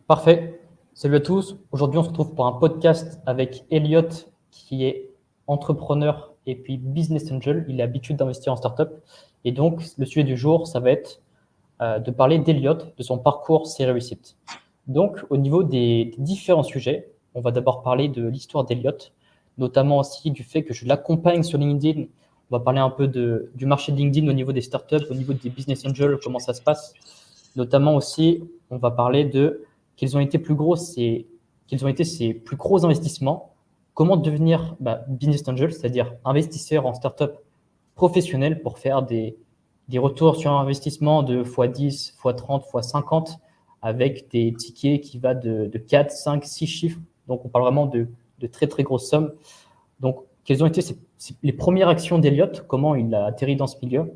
Parfait. Salut à tous. Aujourd'hui, on se retrouve pour un podcast avec Elliot, qui est entrepreneur et puis business angel. Il a l'habitude d'investir en startup. Et donc, le sujet du jour, ça va être de parler d'Elliot, de son parcours, ses réussites. Donc, au niveau des différents sujets, on va d'abord parler de l'histoire d'Elliot, notamment aussi du fait que je l'accompagne sur LinkedIn. On va parler un peu du marché de LinkedIn au niveau des startups, au niveau des business angels, comment ça se passe. Notamment aussi, on va parler de quels ont été quels ont été ses plus gros investissements, comment devenir business angel, c'est-à-dire investisseur en startup professionnel pour faire des retours sur investissement de x10, x30, x50 avec des tickets qui vont de 4, 5, 6 chiffres. Donc, on parle vraiment de très, très grosses sommes. Donc, quelles ont été les premières actions d'Elliott, comment il a atterri dans ce milieu,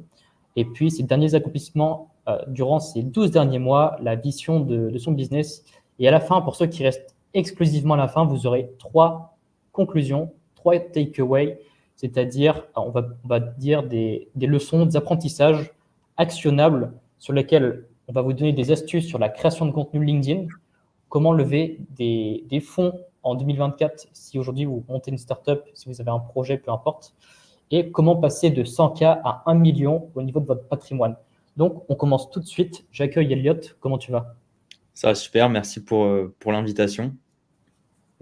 et puis ses derniers accomplissements durant ces 12 derniers mois, la vision de son business. Et à la fin, pour ceux qui restent exclusivement à la fin, vous aurez 3 conclusions, 3 takeaways, c'est-à-dire, on va dire des leçons, des apprentissages actionnables sur lesquels on va vous donner des astuces sur la création de contenu LinkedIn, comment lever des fonds en 2024 si aujourd'hui vous montez une startup, si vous avez un projet, peu importe, et comment passer de 100K à 1 million au niveau de votre patrimoine. Donc, on commence tout de suite. J'accueille Elliot. Comment tu vas? Ça va super, merci pour l'invitation.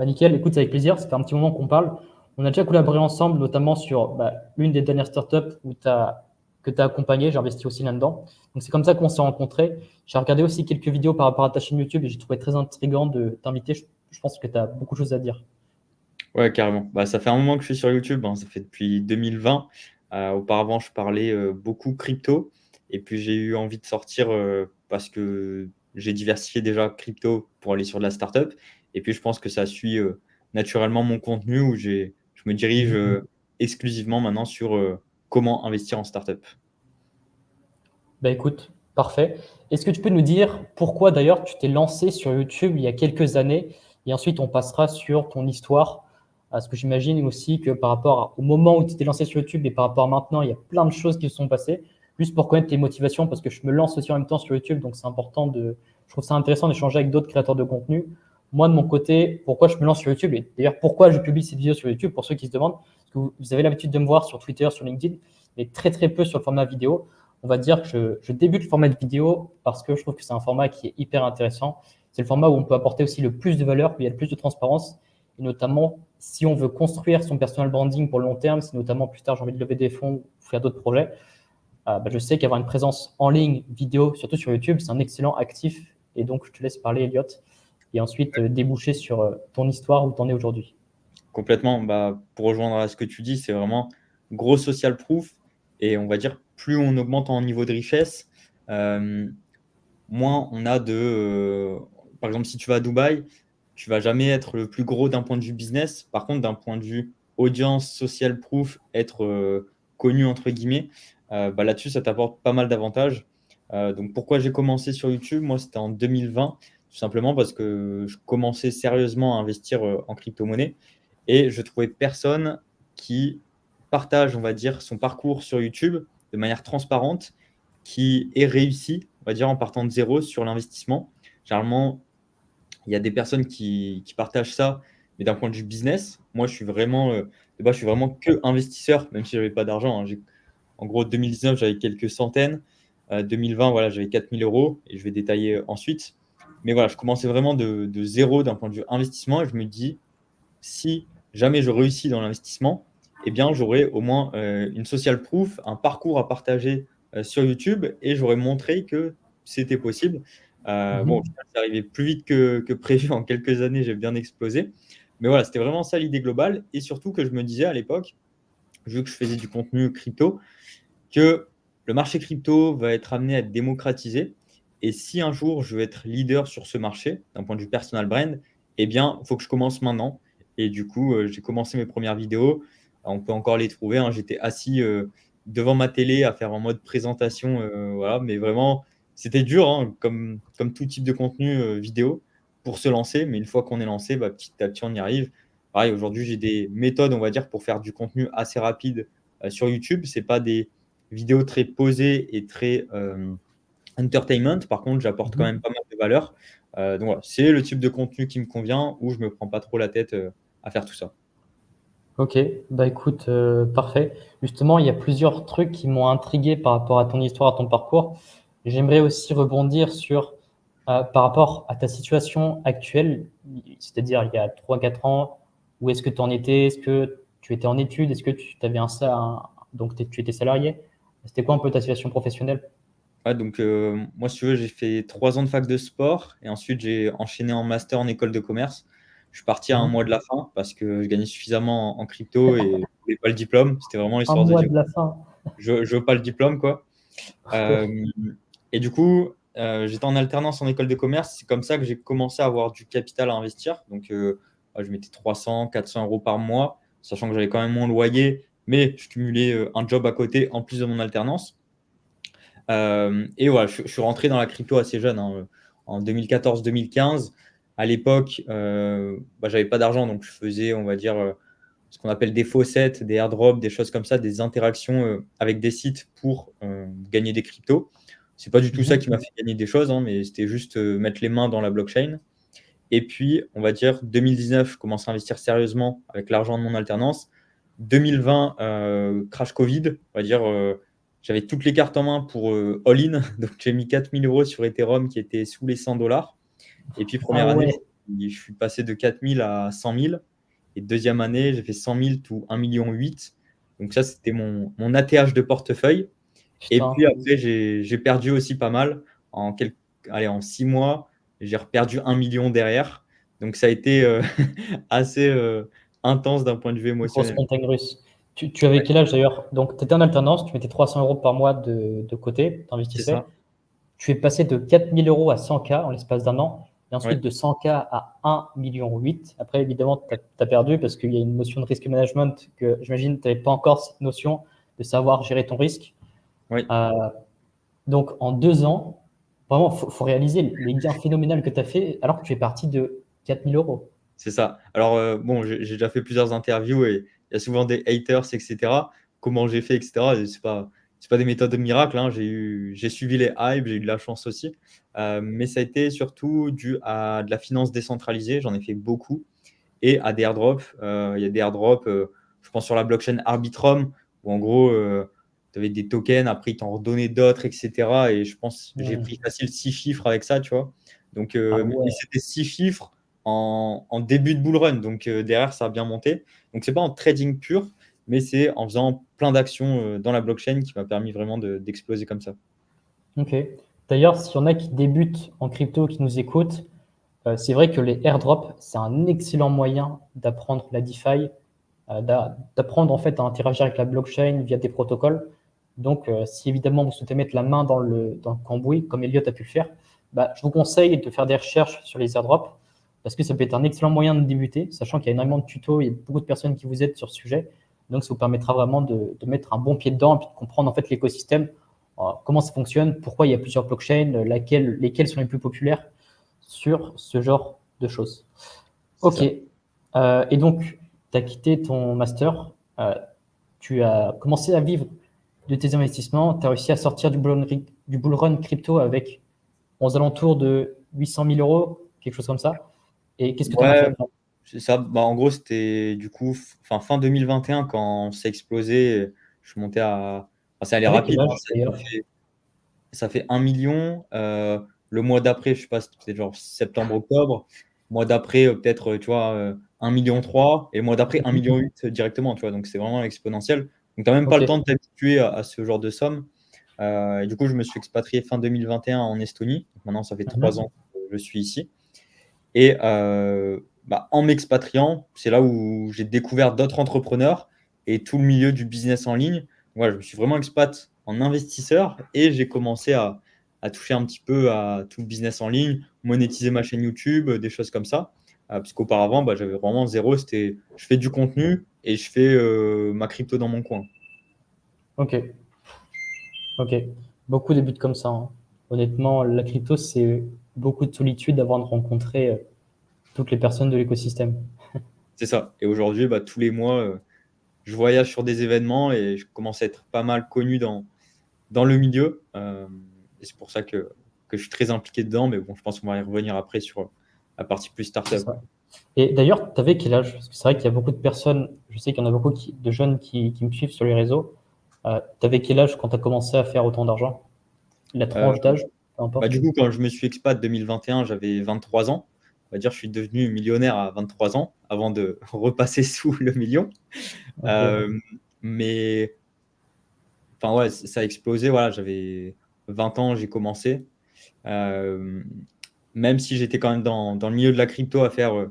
Nickel, écoute, c'est avec plaisir. Ça fait un petit moment qu'on parle. On a déjà collaboré ensemble, notamment sur l'une des dernières startups que tu as accompagnées. J'ai investi aussi là-dedans. Donc, c'est comme ça qu'on s'est rencontrés. J'ai regardé aussi quelques vidéos par rapport à ta chaîne YouTube et j'ai trouvé très intriguant de t'inviter. Je pense que tu as beaucoup de choses à dire. Ouais, carrément. Ça fait un moment que je suis sur YouTube, hein, ça fait depuis 2020. Auparavant, je parlais beaucoup crypto. Et puis, j'ai eu envie de sortir parce que j'ai diversifié déjà crypto pour aller sur de la startup. Et puis, je pense que ça suit naturellement mon contenu où je me dirige exclusivement maintenant sur comment investir en startup. Écoute, parfait. Est-ce que tu peux nous dire pourquoi d'ailleurs tu t'es lancé sur YouTube il y a quelques années et ensuite on passera sur ton histoire, parce que j'imagine aussi que par rapport au moment où tu t'es lancé sur YouTube et par rapport à maintenant, il y a plein de choses qui se sont passées. Juste pour connaître tes motivations, parce que je me lance aussi en même temps sur YouTube, donc c'est important je trouve ça intéressant d'échanger avec d'autres créateurs de contenu. Moi, de mon côté, pourquoi je me lance sur YouTube et d'ailleurs pourquoi je publie ces vidéos sur YouTube, pour ceux qui se demandent, parce que vous avez l'habitude de me voir sur Twitter, sur LinkedIn, mais très très peu sur le format vidéo. On va dire que je débute le format de vidéo parce que je trouve que c'est un format qui est hyper intéressant. C'est le format où on peut apporter aussi le plus de valeur, où il y a le plus de transparence. Et notamment, si on veut construire son personal branding pour le long terme, si notamment plus tard j'ai envie de lever des fonds ou faire d'autres projets, je sais qu'avoir une présence en ligne, vidéo, surtout sur YouTube, c'est un excellent actif. Et donc, je te laisse parler, Elliot, et ensuite déboucher sur ton histoire où tu en es aujourd'hui. Complètement. Pour rejoindre à ce que tu dis, c'est vraiment gros social proof. Et on va dire, plus on augmente en niveau de richesse, euh, moins on a par exemple, si tu vas à Dubaï, tu vas jamais être le plus gros d'un point de vue business. Par contre, d'un point de vue audience, social proof, être connu, entre guillemets, là-dessus, ça t'apporte pas mal d'avantages. Donc, pourquoi j'ai commencé sur YouTube? Moi, c'était en 2020, tout simplement parce que je commençais sérieusement à investir en crypto-monnaie et je trouvais personne qui partage, on va dire, son parcours sur YouTube de manière transparente, qui ait réussi, on va dire, en partant de zéro sur l'investissement. Généralement, il y a des personnes qui partagent ça, mais d'un point de vue business, moi, de base, je suis vraiment que investisseur, même si je n'avais pas d'argent, hein. En gros, 2019, j'avais quelques centaines. 2020, voilà, j'avais 4 000 € et je vais détailler ensuite. Mais voilà, je commençais vraiment de zéro d'un point de vue investissement et je me dis, si jamais je réussis dans l'investissement, eh bien, j'aurai au moins une social proof, un parcours à partager sur YouTube et j'aurais montré que c'était possible. Bon, au final, c'est arrivé plus vite que prévu. En quelques années, j'ai bien explosé. Mais voilà, c'était vraiment ça l'idée globale. Et surtout que je me disais à l'époque, vu que je faisais du contenu crypto, que le marché crypto va être amené à être démocratisé. Et si un jour je veux être leader sur ce marché, d'un point de vue personal brand, eh bien, il faut que je commence maintenant. Et du coup, j'ai commencé mes premières vidéos. On peut encore les trouver, hein. J'étais assis devant ma télé à faire en mode présentation. Voilà. Mais vraiment, c'était dur, hein, comme tout type de contenu vidéo, pour se lancer. Mais une fois qu'on est lancé, petit à petit, on y arrive. Pareil, aujourd'hui, j'ai des méthodes, on va dire, pour faire du contenu assez rapide sur YouTube. Ce n'est pas des vidéos très posées et très entertainment. Par contre, j'apporte quand même pas mal de valeur. Donc voilà, c'est le type de contenu qui me convient où je ne me prends pas trop la tête à faire tout ça. Ok, bah écoute, parfait. Justement, il y a plusieurs trucs qui m'ont intrigué par rapport à ton histoire, à ton parcours. J'aimerais aussi rebondir sur, par rapport à ta situation actuelle, c'est-à-dire il y a 3 4 ans, où est-ce que tu en étais? Est-ce que tu étais en études? Est-ce que tu avais donc tu étais salarié? C'était quoi un peu ta situation professionnelle? Ouais, donc moi, si tu veux, j'ai fait 3 ans de fac de sport et ensuite j'ai enchaîné en master en école de commerce. Je suis parti à un Mhm. mois de la fin parce que je gagnais suffisamment en crypto et je voulais pas le diplôme. C'était vraiment Un l'histoire de mois dire de la fin. je veux pas le diplôme, quoi. Euh, Ok. et du coup, j'étais en alternance en école de commerce. C'est comme ça que j'ai commencé à avoir du capital à investir. Donc, ouais, je mettais 300, 400 euros par mois, sachant que j'avais quand même mon loyer, mais je cumulais un job à côté en plus de mon alternance. Et voilà, je suis rentré dans la crypto assez jeune, hein, en 2014-2015. À l'époque, j'avais pas d'argent, donc je faisais, on va dire, ce qu'on appelle des faucets, des airdrops, des choses comme ça, des interactions avec des sites pour gagner des cryptos. C'est pas du tout ça Mhm. qui m'a fait gagner des choses, hein, mais c'était juste mettre les mains dans la blockchain. Et puis, on va dire 2019, je commence à investir sérieusement avec l'argent de mon alternance. 2020, crash Covid, on va dire, j'avais toutes les cartes en main pour all-in. Donc, j'ai mis 4000 euros sur Ethereum qui était sous les 100 dollars. Et puis, Ah première année, ouais, je suis passé de 4000 à 100 000. Et deuxième année, j'ai fait 100 000 tout 1,8 million. Donc, ça, c'était mon ATH de portefeuille. Et putain. puis après, j'ai perdu aussi pas mal. Allez, en 6 mois, j'ai reperdu 1 million derrière. Donc ça a été assez intense d'un point de vue Grosse émotionnel. montagne russe. Tu avais Ouais, quel âge d'ailleurs? Donc, tu étais en alternance, tu mettais 300 euros par mois de côté, tu c'est investissais. ça. Tu es passé de 4000 euros à 100K en l'espace d'un an, et ensuite Ouais, de 100K à 1,8 million. Après, évidemment, tu as perdu parce qu'il y a une notion de risque management que j'imagine tu n'avais pas encore cette notion de savoir gérer ton risque. ouais, Euh, donc, en 2 ans, vraiment, faut réaliser les gains phénoménaux que tu as fait alors que tu es parti de 4000 euros. c'est ça. Alors bon, j'ai déjà fait plusieurs interviews et il y a souvent des haters, etc. Comment j'ai fait, etc. Et c'est pas des méthodes de miracle, hein. J'ai suivi les hypes, j'ai eu de la chance aussi. Mais ça a été surtout dû à de la finance décentralisée. J'en ai fait beaucoup. Et à des airdrops. Il y a des airdrops, je pense sur la blockchain Arbitrum, où en gros, tu avais des tokens, après ils t'en redonnaient d'autres, etc. Et je pense j'ai Hmm. pris facile 6 chiffres avec ça, tu vois. Donc, Ah mais ouais. c'était 6 chiffres en début de bull run. Donc derrière, ça a bien monté. Donc, c'est pas en trading pur, mais c'est en faisant plein d'actions dans la blockchain qui m'a permis vraiment d'exploser comme ça. Ok. D'ailleurs, s'il y en a qui débutent en crypto, qui nous écoutent, c'est vrai que les airdrops, c'est un excellent moyen d'apprendre la DeFi, d'apprendre en fait à interagir avec la blockchain via des protocoles. Donc, si évidemment vous souhaitez mettre la main dans le cambouis, comme Elliot a pu le faire, bah, je vous conseille de faire des recherches sur les airdrops parce que ça peut être un excellent moyen de débuter, sachant qu'il y a énormément de tutos, il y a beaucoup de personnes qui vous aident sur ce sujet. Donc, ça vous permettra vraiment de mettre un bon pied dedans et puis de comprendre en fait l'écosystème, comment ça fonctionne, pourquoi il y a plusieurs blockchains, lesquelles sont les plus populaires sur ce genre de choses. C'est Ok. ça. Et donc, tu as quitté ton master, tu as commencé à vivre de tes investissements, tu as réussi à sortir du bull run crypto avec aux alentours de 800 000 euros, quelque chose comme ça. Et qu'est-ce que tu en as fait Ouais, après? c'est ça. Bah, en gros, c'était du coup fin 2021 quand c'est explosé. Je suis monté à. Enfin, c'est allé Avec quel rapide, hein. âge d'ailleurs? Ça fait 1 million. Le mois d'après, je sais pas, c'était genre septembre-octobre. Mois d'après, peut-être, tu vois, 1,3 million. Et le mois d'après, 1,8 million directement, tu vois. Donc, c'est vraiment exponentiel. Donc, tu n'as même pas Ok. le temps de t'habituer à ce genre de somme. Et du coup, je me suis expatrié fin 2021 en Estonie. Donc, maintenant, ça fait 3 ans Mhm. que je suis ici. Et en m'expatriant, c'est là où j'ai découvert d'autres entrepreneurs et tout le milieu du business en ligne. Voilà, je me suis vraiment expat en investisseur et j'ai commencé à toucher un petit peu à tout le business en ligne, monétiser ma chaîne YouTube, des choses comme ça. Parce qu'auparavant, j'avais vraiment zéro. C'était je fais du contenu et je fais ma crypto dans mon coin. Ok. Ok. Beaucoup débutent comme ça, hein. Honnêtement, la crypto, c'est beaucoup de solitude avant de rencontrer toutes les personnes de l'écosystème. C'est ça. Et aujourd'hui, tous les mois, je voyage sur des événements et je commence à être pas mal connu dans le milieu. Et c'est pour ça que que je suis très impliqué dedans. Mais bon, je pense qu'on va y revenir après sur la partie plus C'est startup. ça. Et d'ailleurs, tu avais quel âge? Parce que c'est vrai qu'il y a beaucoup de personnes, je sais qu'il y en a beaucoup de jeunes qui me suivent sur les réseaux. Tu avais quel âge quand tu as commencé à faire autant d'argent? La Euh, tranche d'âge, peu importe. Du coup, quand je me suis expat 2021, j'avais 23 ans. On va dire, je suis devenu millionnaire à 23 ans avant de repasser sous le million. Ok. Euh, mais enfin, ouais, ça a explosé. Voilà, j'avais 20 ans, j'ai commencé. Euh, Même si j'étais quand même dans le milieu de la crypto à faire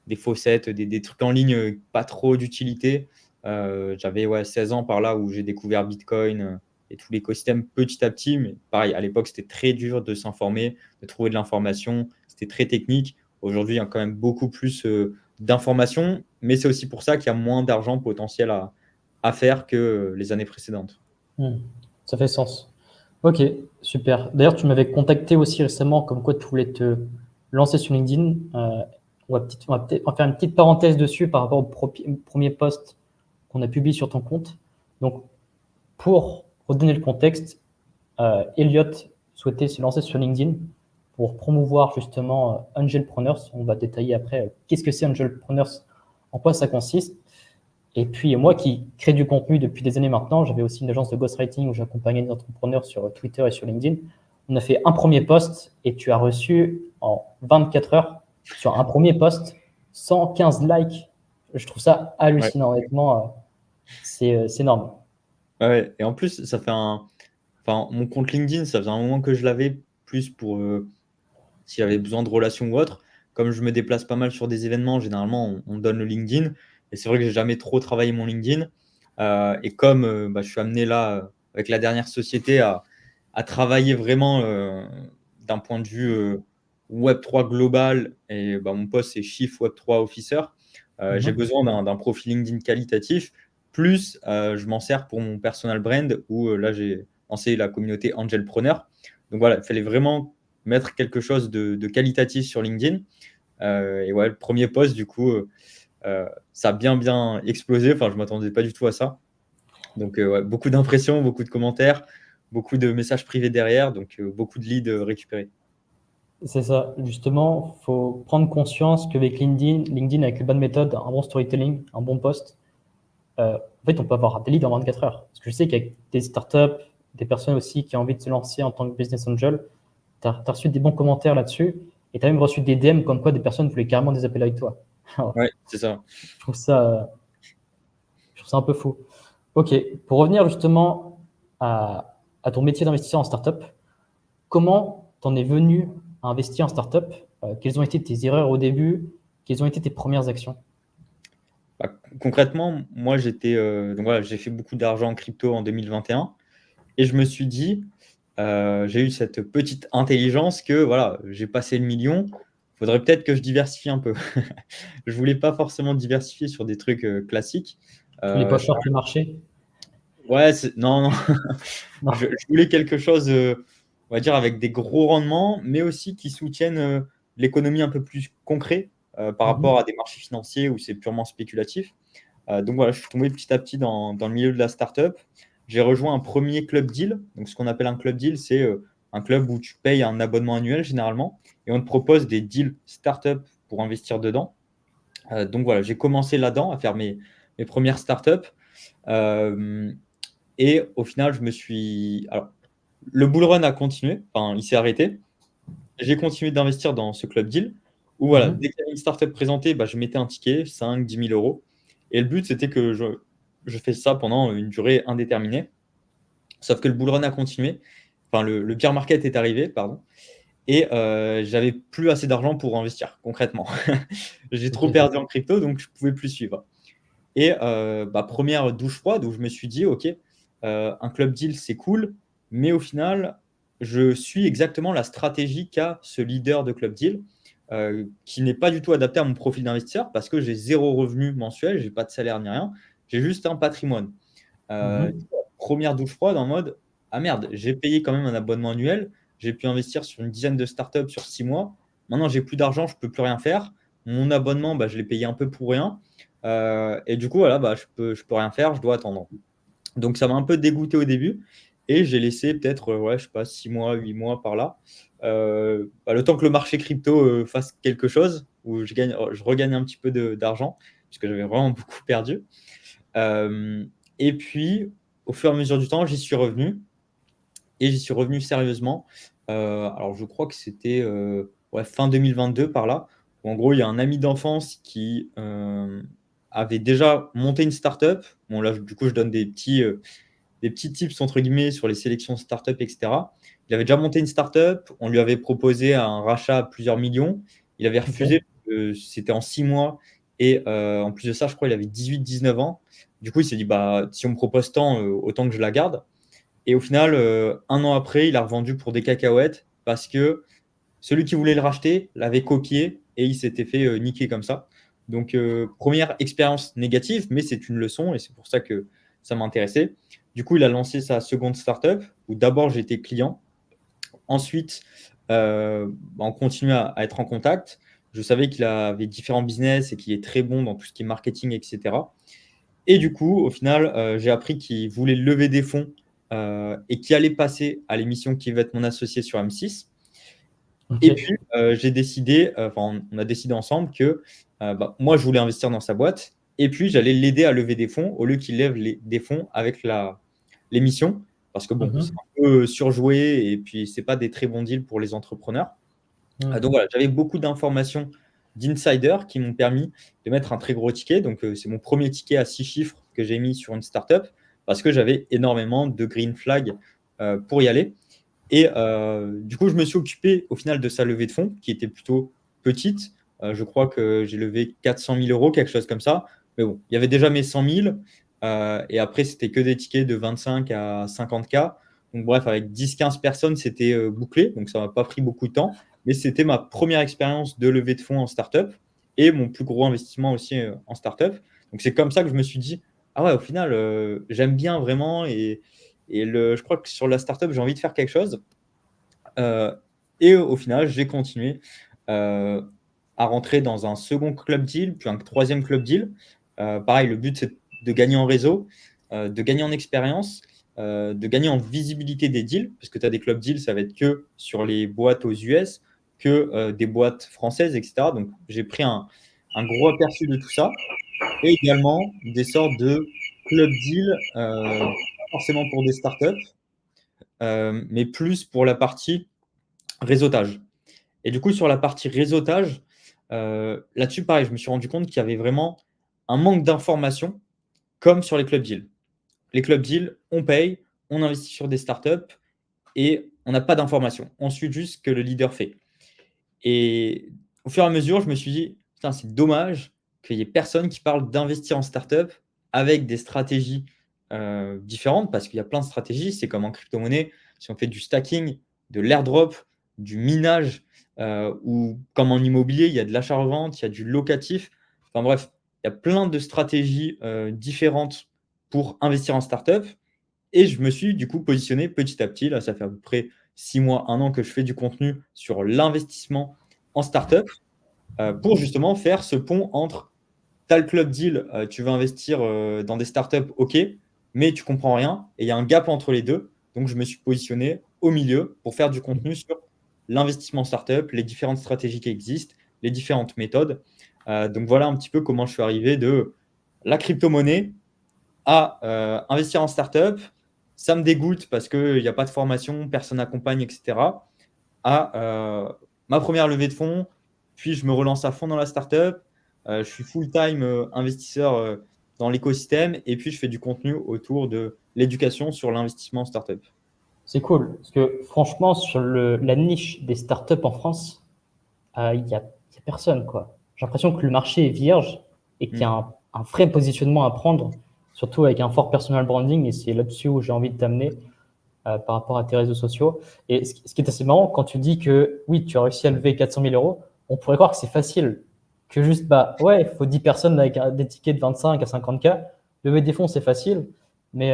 des faussettes, des trucs en ligne, pas trop d'utilité. J'avais 16 ans par là où j'ai découvert Bitcoin et tout l'écosystème petit à petit. Mais pareil, à l'époque, c'était très dur de s'informer, de trouver de l'information. C'était très technique. Aujourd'hui, il y a quand même beaucoup plus d'informations. Mais c'est aussi pour ça qu'il y a moins d'argent potentiel à faire que les années précédentes. Hmm. Ça fait sens. Ok, super. D'ailleurs, tu m'avais contacté aussi récemment comme quoi tu voulais te lancer sur LinkedIn. On va peut-être en faire une petite parenthèse dessus par rapport au premier post qu'on a publié sur ton compte. Donc, pour redonner le contexte, Elliot souhaitait se lancer sur LinkedIn pour promouvoir justement Angelpreneurs. On va détailler après qu'est-ce que c'est Angelpreneurs, en quoi ça consiste. Et puis moi qui crée du contenu depuis des années maintenant, j'avais aussi une agence de ghostwriting où j'accompagnais des entrepreneurs sur Twitter et sur LinkedIn. On a fait un premier post et tu as reçu en 24 heures sur un premier post 115 likes. Je trouve ça Ouais. hallucinant, honnêtement, c'est énorme. Ouais. Et en plus, enfin, mon compte LinkedIn, ça faisait un moment que je l'avais plus pour s'il y avait besoin de relations ou autre. Comme je me déplace pas mal sur des événements, généralement, on donne le LinkedIn. Et c'est vrai que j'ai jamais trop travaillé mon LinkedIn. Et comme je suis amené là, avec la dernière société, à travailler vraiment d'un point de vue Web3 global, et mon poste, c'est Chief Web3 Officer, j'ai Mhm. besoin d'un profil LinkedIn qualitatif. Plus, je m'en sers pour mon personal brand, où là, j'ai lancé la communauté Angelpreneur. Donc voilà, il fallait vraiment mettre quelque chose de qualitatif sur LinkedIn. Et le premier post, du coup, ça a bien explosé. Enfin, je ne m'attendais pas du tout à ça. Donc, beaucoup d'impressions, beaucoup de commentaires, beaucoup de messages privés derrière. Donc, beaucoup de leads récupérés. C'est ça, justement, il faut prendre conscience qu'avec LinkedIn avec une bonne méthode, un bon storytelling, un bon post, en fait, on peut avoir des leads en 24 heures. Parce que je sais qu'avec des startups, des personnes aussi qui ont envie de se lancer en tant que business angel, tu as reçu des bons commentaires là-dessus et tu as même reçu des DM comme quoi des personnes voulaient carrément des appels avec toi. Alors, Ouais, c'est ça. je trouve ça, je trouve ça un peu fou. Ok, pour revenir justement à ton métier d'investisseur en startup, comment t'en es venu à investir en startup? Quelles ont été tes erreurs au début? Quelles ont été tes premières actions? Concrètement, moi, donc voilà, j'ai fait beaucoup d'argent en crypto en 2021. Et je me suis dit, j'ai eu cette petite intelligence que voilà, j'ai passé le million. Il faudrait peut-être que je diversifie un peu. Je voulais pas forcément diversifier sur des trucs classiques. Tu voulais pas Euh, short le marché? non, non. Non. Je voulais quelque chose, on va dire, avec des gros rendements, mais aussi qui soutiennent l'économie un peu plus concret par rapport Mhm. à des marchés financiers où c'est purement spéculatif. Donc voilà, je suis tombé petit à petit dans le milieu de la startup. J'ai rejoint un premier club deal. Donc ce qu'on appelle un club deal, c'est un club où tu payes un abonnement annuel généralement et on te propose des deals startup pour investir dedans. Donc voilà, j'ai commencé là-dedans à faire mes premières startups. Euh, et au final, Alors, le bull run a continué, enfin, il s'est arrêté. J'ai continué d'investir dans ce club deal où, voilà, Mhm. dès qu'il y avait une startup présentée, je mettais un ticket, 5, 10 000 euros. Et le but, c'était que je fais ça pendant une durée indéterminée. Sauf que le bull run a continué. Enfin, le bear market est arrivé, pardon. Et j'avais plus assez d'argent pour investir, concrètement. J'ai trop Ok. perdu en crypto, donc je ne pouvais plus suivre. Et première douche froide où je me suis dit, OK, un club deal, c'est cool, mais au final, je suis exactement la stratégie qu'a ce leader de club deal, qui n'est pas du tout adapté à mon profil d'investisseur parce que j'ai zéro revenu mensuel, j'ai pas de salaire ni rien, j'ai juste un patrimoine. Mhm. Première douche froide en mode, ah merde, j'ai payé quand même un abonnement annuel, j'ai pu investir sur une dizaine de startups sur 6 mois. Maintenant, j'ai plus d'argent, je peux plus rien faire. Mon abonnement, je l'ai payé un peu pour rien. Et du coup, voilà, je peux rien faire, je dois attendre. Donc, ça m'a un peu dégoûté au début. Et j'ai laissé peut-être, je sais pas, 6 mois, 8 mois par là. le temps que le marché crypto fasse quelque chose, où je regagne un petit peu d'argent, puisque j'avais vraiment beaucoup perdu. Et puis, au fur et à mesure du temps, j'y suis revenu. Et j'y suis revenu sérieusement. Alors, je crois que c'était fin 2022 par là. Où en gros, il y a un ami d'enfance qui avait déjà monté une startup. Bon, là, du coup, je donne des petits tips entre guillemets sur les sélections startup, etc. Il avait déjà monté une startup. On lui avait proposé un rachat à plusieurs millions. Il avait refusé. Ok. C'était en 6 mois. Et en plus de ça, je crois qu'il avait 18-19 ans. Du coup, il s'est dit, bah, si on me propose tant, autant que je la garde. Et au final, un an après, il a revendu pour des cacahuètes parce que celui qui voulait le racheter l'avait copié et il s'était fait niquer comme ça. Donc, première expérience négative, mais c'est une leçon et c'est pour ça que ça m'intéressait. Du coup, il a lancé sa seconde startup où d'abord j'étais client. Ensuite, on continue à être en contact. Je savais qu'il avait différents business et qu'il est très bon dans tout ce qui est marketing, etc. Et du coup, au final, j'ai appris qu'il voulait lever des fonds et qu'il allait passer à l'émission qui va être mon associé sur M6. Et Ok. puis, j'ai décidé, on a décidé ensemble que moi, je voulais investir dans sa boîte et puis j'allais l'aider à lever des fonds au lieu qu'il lève des fonds avec l'émission. Parce que bon, c'est Mhm. un peu surjoué et puis c'est pas des très bons deals pour les entrepreneurs. Donc Mhm. voilà, j'avais beaucoup d'informations d'insider qui m'ont permis de mettre un très gros ticket. Donc c'est mon premier ticket à 6 chiffres que j'ai mis sur une startup parce que j'avais énormément de green flag pour y aller. Et du coup, je me suis occupé au final de sa levée de fonds qui était plutôt petite. Je crois que j'ai levé 400 000 euros, quelque chose comme ça. Mais bon, il y avait déjà mes 100 000. Et après, c'était que des tickets de 25 à 50K. Donc bref, avec 10-15 personnes, c'était bouclé. Donc ça m'a pas pris beaucoup de temps. Mais c'était ma première expérience de levée de fonds en startup et mon plus gros investissement aussi en startup. Donc c'est comme ça que je me suis dit, ah ouais, au final, j'aime bien vraiment. Et je crois que sur la startup, j'ai envie de faire quelque chose. Euh, et au final, j'ai continué euh, à rentrer dans un second club deal, puis un troisième club deal. Pareil, le but, c'est de gagner en réseau, de gagner en expérience, de gagner en visibilité des deals, parce que tu as des club deals, ça va être que sur les boîtes aux US, que des boîtes françaises, etc. Donc, j'ai pris un gros aperçu de tout ça. Et également des sortes de club deals, pas forcément pour des startups, mais plus pour la partie réseautage. Et du coup, sur la partie réseautage, là-dessus, pareil, je me suis rendu compte qu'il y avait vraiment un manque d'informations, comme sur les club deals. Les club deals, on paye, on investit sur des startups et on n'a pas d'informations. On suit juste ce que le leader fait. Et au fur et à mesure, je me suis dit, putain, c'est dommage qu'il y ait personne qui parle d'investir en startup avec des stratégies différentes, parce qu'il y a plein de stratégies. C'est comme en crypto-monnaie, si on fait du stacking, de l'airdrop, du minage, ou comme en immobilier, il y a de l'achat-revente, il y a du locatif. Enfin bref, il y a plein de stratégies différentes pour investir en startup. Et je me suis du coup positionné petit à petit. Là, ça fait à peu près 6 mois, un an que je fais du contenu sur l'investissement en startup pour justement faire ce pont entre tu le club deal, tu veux investir dans des startups, ok, mais tu comprends rien et il y a un gap entre les deux. Donc, je me suis positionné au milieu pour faire du contenu sur l'investissement en startup, les différentes stratégies qui existent, les différentes méthodes. Donc, voilà un petit peu comment je suis arrivé de la crypto-monnaie à investir en startup. Ça me dégoûte parce qu'il n'y a pas de formation, personne n'accompagne, etc. À ma première levée de fonds, puis je me relance à fond dans la startup. Je suis full-time investisseur dans l'écosystème et puis je fais du contenu autour de l'éducation sur l'investissement en startup. C'est cool, parce que franchement, sur la niche des startups en France, il y a personne, quoi. J'ai l'impression que le marché est vierge et qu'il y a Mm. un vrai positionnement à prendre, surtout avec un fort personal branding, et c'est là-dessus où j'ai envie de t'amener par rapport à tes réseaux sociaux. Et ce qui est assez marrant, quand tu dis que oui, tu as réussi à lever 400 000 euros, on pourrait croire que c'est facile, que juste, bah ouais, il faut 10 personnes avec des tickets de 25 à 50K. Lever des fonds, c'est facile, mais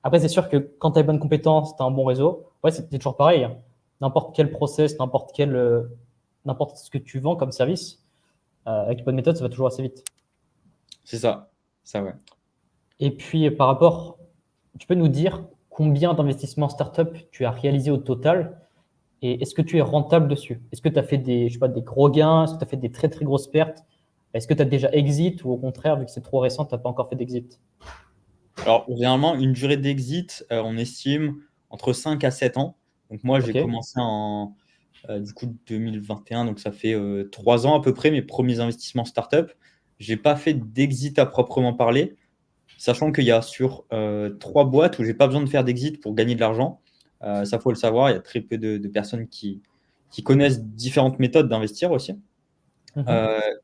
après, c'est sûr que quand tu as les bonnes compétences, tu as un bon réseau, ouais, c'est toujours pareil, hein. N'importe quel process, n'importe ce que tu vends comme service, avec une bonne méthode, ça va toujours assez vite. C'est ça. Ça, ouais. Et puis, par rapport, tu peux nous dire combien d'investissements startup tu as réalisé au total Et est-ce que tu es rentable dessus? Est-ce que tu as fait des, je sais pas, des gros gains? Est-ce que tu as fait des très très grosses pertes? Est-ce que tu as déjà exit ou au contraire, vu que c'est trop récent, tu n'as pas encore fait d'exit? Alors, généralement, une durée d'exit, on estime entre 5 à 7 ans. Donc, moi, j'ai Ok. commencé en du coup 2021, donc ça fait 3 ans à peu près, mes premiers investissements startup. Je n'ai pas fait d'exit à proprement parler, sachant qu'il y a sur 3 boîtes où j'ai pas besoin de faire d'exit pour gagner de l'argent. Ça, faut le savoir, il y a très peu de personnes qui connaissent différentes méthodes d'investir aussi. Mhm.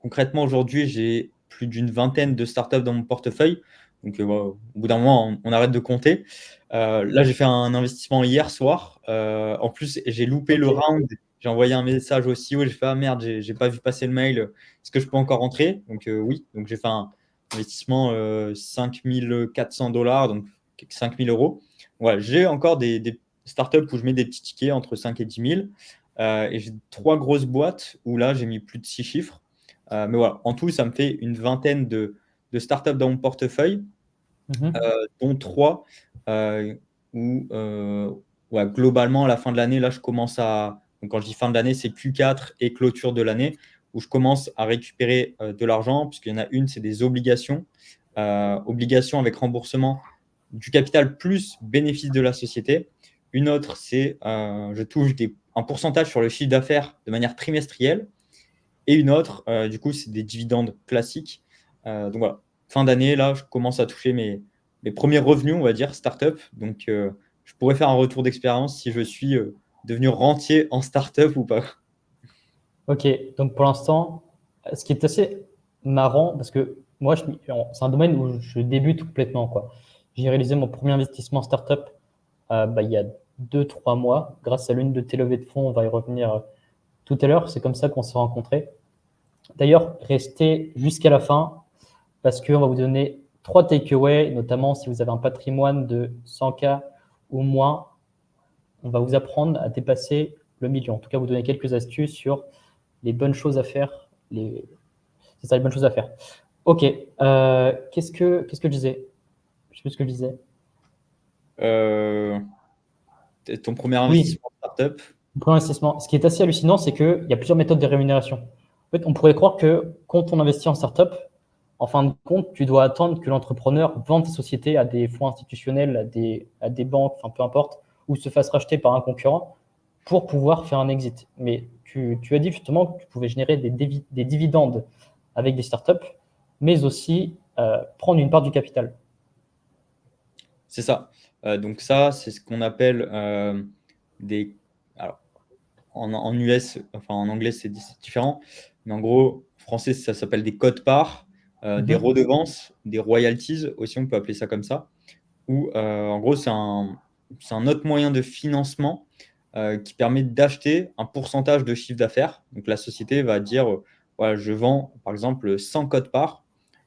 Concrètement, aujourd'hui, j'ai plus d'une vingtaine de startups dans mon portefeuille. Donc, voilà, au bout d'un moment, on arrête de compter. Là, j'ai fait un investissement hier soir. En plus, j'ai loupé le Ok. round. J'ai envoyé un message au CEO. J'ai fait: ah merde, j'ai pas vu passer le mail. Est-ce que je peux encore rentrer? Donc, oui. Donc, j'ai fait un investissement 5 400 $, donc 5 000 euros. Voilà, j'ai encore des startups où je mets des petits tickets entre 5 et 10 000. Et j'ai 3 grosses boîtes où là, j'ai mis plus de 6 chiffres. Mais voilà, en tout, ça me fait une vingtaine de startups dans mon portefeuille, Mhm. dont 3 euh, où, ouais, globalement, à la fin de l'année, là, je commence à. Donc, quand je dis fin de l'année, c'est Q4 et clôture de l'année, où je commence à récupérer de l'argent, puisqu'il y en a une, c'est des obligations. Obligations avec remboursement du capital plus bénéfice de la société. Une autre, c'est je touche un pourcentage sur le chiffre d'affaires de manière trimestrielle. Et une autre, du coup, c'est des dividendes classiques. Donc voilà, fin d'année, là, je commence à toucher mes premiers revenus, on va dire, startup. Donc, je pourrais faire un retour d'expérience si je suis devenu rentier en startup ou pas. Ok, donc pour l'instant, ce qui est assez marrant, parce que moi, c'est un domaine où je débute complètement, quoi. J'ai réalisé mon premier investissement startup il y a 2, 3 mois, grâce à l'une de tes levées de fonds. On va y revenir tout à l'heure. C'est comme ça qu'on s'est rencontrés. D'ailleurs, restez jusqu'à la fin, parce qu'on va vous donner 3 takeaways, notamment si vous avez un patrimoine de 100K ou moins, on va vous apprendre à dépasser le million. En tout cas, vous donner quelques astuces sur les bonnes choses à faire. C'est ça, les bonnes choses à faire. Ok. Qu'est-ce que je disais? Je sais plus ce que je disais. Euh, Ton premier Oui, investissement startup. pour l'investissement. Ce qui est assez hallucinant, c'est qu'il y a plusieurs méthodes de rémunération. En fait, on pourrait croire que quand on investit en startup, en fin de compte, tu dois attendre que l'entrepreneur vende sa société à des fonds institutionnels, à des banques, enfin peu importe, ou se fasse racheter par un concurrent pour pouvoir faire un exit. Mais tu as dit justement que tu pouvais générer des dividendes avec des startups, mais aussi prendre une part du capital. C'est ça. Donc ça, c'est ce qu'on appelle des. Alors, en US, enfin en anglais, c'est différent. Mais en gros, en français, ça s'appelle des quotes-parts, des Mhm. redevances, des royalties aussi, on peut appeler ça comme ça. Ou en gros, c'est un autre moyen de financement qui permet d'acheter un pourcentage de chiffre d'affaires. Donc la société va dire, voilà, je vends par exemple 100 quotes-parts,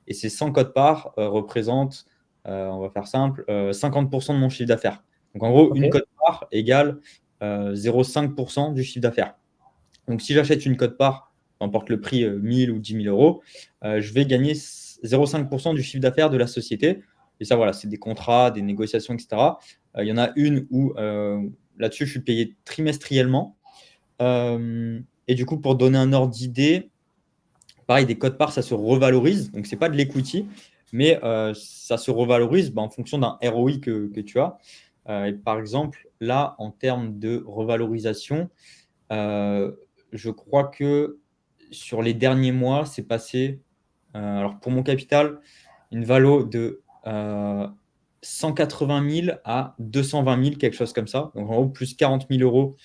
et ces 100 quotes-parts représentent, on va faire simple, 50% de mon chiffre d'affaires. Donc en gros, Ok. une quote-part égale 0,5% du chiffre d'affaires. Donc, si j'achète une cote-part, peu importe le prix, 1000 ou 10 000 euros, je vais gagner 0,5% du chiffre d'affaires de la société. Et ça, voilà, c'est des contrats, des négociations, etc. Il y en a une où là-dessus, je suis payé trimestriellement. Et du coup, pour donner un ordre d'idée, pareil, des cotes-parts, ça se revalorise. Donc, ce n'est pas de l'equity, mais ça se revalorise en fonction d'un ROI que tu as. Et par exemple, là, en termes de revalorisation, euh, je crois que sur les derniers mois, c'est passé, alors pour mon capital, une valo de 180 000 à 220 000, quelque chose comme ça. Donc en gros, plus 40 000 euros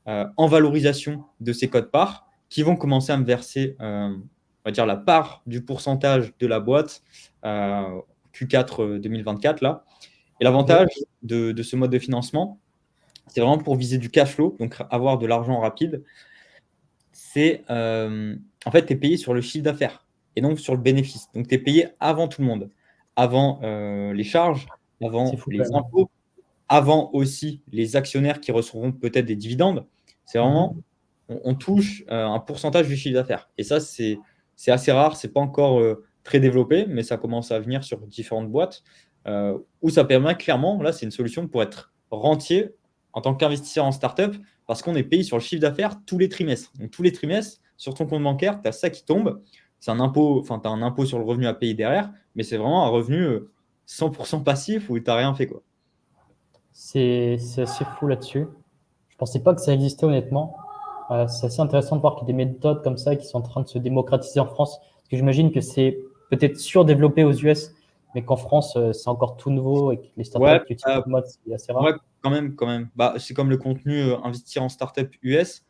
en valorisation de ces codes-parts qui vont commencer à me verser, on va dire, la part du pourcentage de la boîte Q4 2024 là. Et Ok. l'avantage de ce mode de financement, c'est vraiment pour viser du cash flow, donc avoir de l'argent rapide. C'est en fait, tu es payé sur le chiffre d'affaires et donc sur le bénéfice. Donc, tu es payé avant tout le monde, avant les charges, C'est avant fou quand les même. impôts, avant aussi les actionnaires qui recevront peut-être des dividendes. C'est vraiment, Mhm. on touche un pourcentage du chiffre d'affaires. Et ça, c'est assez rare, c'est pas encore très développé, mais ça commence à venir sur différentes boîtes où ça permet clairement, là, c'est une solution pour être rentier en tant qu'investisseur en startup. parce qu'on est payé sur le chiffre d'affaires tous les trimestres. Donc, tous les trimestres, sur ton compte bancaire, tu as ça qui tombe. C'est un impôt, enfin, tu as un impôt sur le revenu à payer derrière, mais c'est vraiment un revenu 100% passif où tu n'as rien fait, quoi. C'est assez fou là-dessus. Je pensais pas que ça existait honnêtement. C'est assez intéressant de voir qu'il y a des méthodes comme ça qui sont en train de se démocratiser en France. Parce que j'imagine que c'est peut-être surdéveloppé aux US, mais qu'en France, c'est encore tout nouveau et que les Ouais, startups qui utilisent le mode, c'est assez ouais, rare. quand même, quand même. Bah, c'est comme le contenu investir en startup US.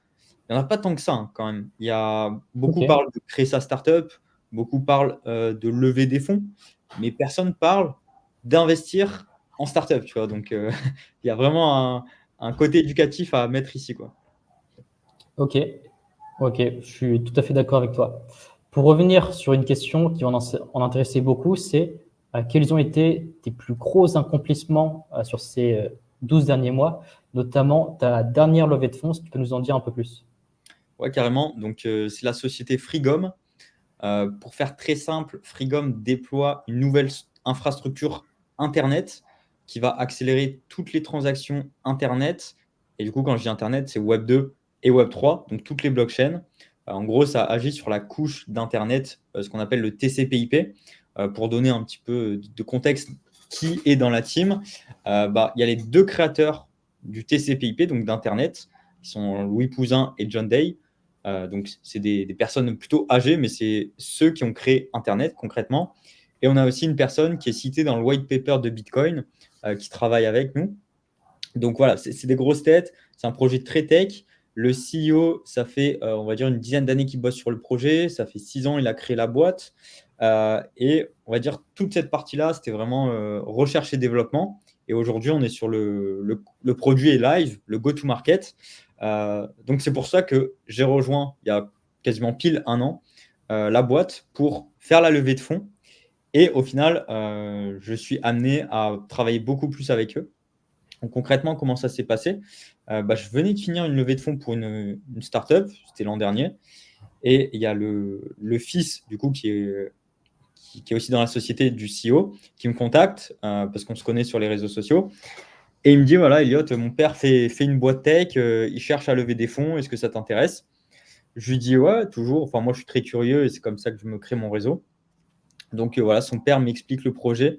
Il n'y en a pas tant que ça, hein, quand même. Il y a Ok, beaucoup parlent de créer sa startup, beaucoup parlent de lever des fonds, mais personne parle d'investir en startup, tu vois. Donc, il y a vraiment un côté éducatif à mettre ici, quoi. ok, ok, je suis tout à fait d'accord avec toi. Pour revenir sur une question qui en intéressait beaucoup, c'est quels ont été tes plus gros accomplissements sur ces 12 derniers mois, notamment ta dernière levée de fonds, si tu peux nous en dire un peu plus. Ouais, carrément. Donc, c'est la société Frigom. Pour faire très simple, Frigom déploie une nouvelle infrastructure Internet qui va accélérer toutes les transactions Internet. Et du coup, quand je dis Internet, c'est Web 2 et Web 3, donc toutes les blockchains. En gros, ça agit sur la couche d'Internet, ce qu'on appelle le TCP/IP. Pour donner un petit peu de contexte, qui est dans la team, il y a les deux créateurs du TCP/IP, donc d'Internet, qui sont Louis Pouzin et John Day. Donc, c'est des personnes plutôt âgées, mais c'est ceux qui ont créé Internet concrètement. Et on a aussi une personne qui est citée dans le white paper de Bitcoin qui travaille avec nous. Donc voilà, c'est des grosses têtes. C'est un projet très tech. Le CEO, ça fait, on va dire, une dizaine d'années qu'il bosse sur le projet. Ça fait 6 ans, il a créé la boîte. Et on va dire, toute cette partie-là, c'était vraiment recherche et développement. Et aujourd'hui, on est sur le produit est live, le go-to-market. Donc, c'est pour ça que j'ai rejoint, il y a quasiment pile un an, la boîte pour faire la levée de fonds. Et au final, je suis amené à travailler beaucoup plus avec eux. Donc, concrètement, comment ça s'est passé? Je venais de finir une levée de fonds pour une startup, c'était l'an dernier. Et il y a le fils, du coup, qui est aussi dans la société du CEO, qui me contacte parce qu'on se connaît sur les réseaux sociaux. Et il me dit, voilà, Elliot, mon père fait une boîte tech, il cherche à lever des fonds, est-ce que ça t'intéresse? Je lui dis, ouais, toujours. Enfin, moi, je suis très curieux et c'est comme ça que je me crée mon réseau. Donc, voilà, son père m'explique le projet.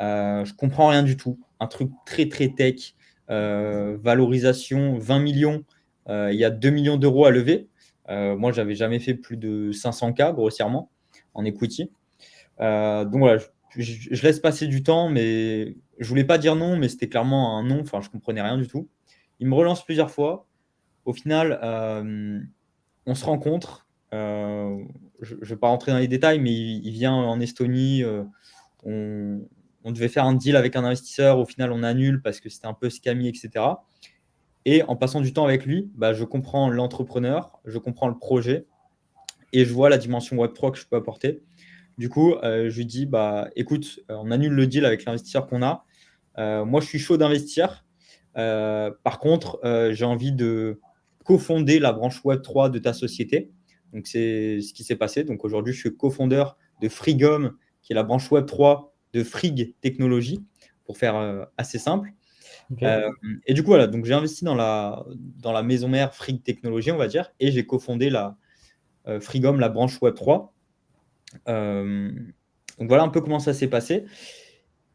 Je comprends rien du tout. Un truc très, très tech. Valorisation 20 millions. Il y a 2 millions d'euros à lever. Moi, j'avais jamais fait plus de 500K, grossièrement, en equity. Donc voilà, je laisse passer du temps, mais je voulais pas dire non, mais c'était clairement un non. Enfin, je comprenais rien du tout. Il me relance plusieurs fois. Au final, on se rencontre. Je ne vais pas rentrer dans les détails, mais il vient en Estonie. On, on devait faire un deal avec un investisseur. Au final, on annule parce que c'était un peu scammy, etc. Et en passant du temps avec lui, je comprends l'entrepreneur, je comprends le projet et je vois la dimension Web3 que je peux apporter. Du coup, je lui dis, écoute, on annule le deal avec l'investisseur qu'on a. Moi, je suis chaud d'investir. Par contre, j'ai envie de cofonder la branche Web3 de ta société. Donc, c'est ce qui s'est passé. Donc, aujourd'hui, je suis cofondeur de Frigom, qui est la branche Web3 de Frig Technologies, pour faire assez simple. Ok. Euh, et du coup, voilà, donc j'ai investi dans la maison mère Frig Technologies, on va dire, et j'ai cofondé la Frigom, la branche Web3. Euh, donc voilà un peu comment ça s'est passé.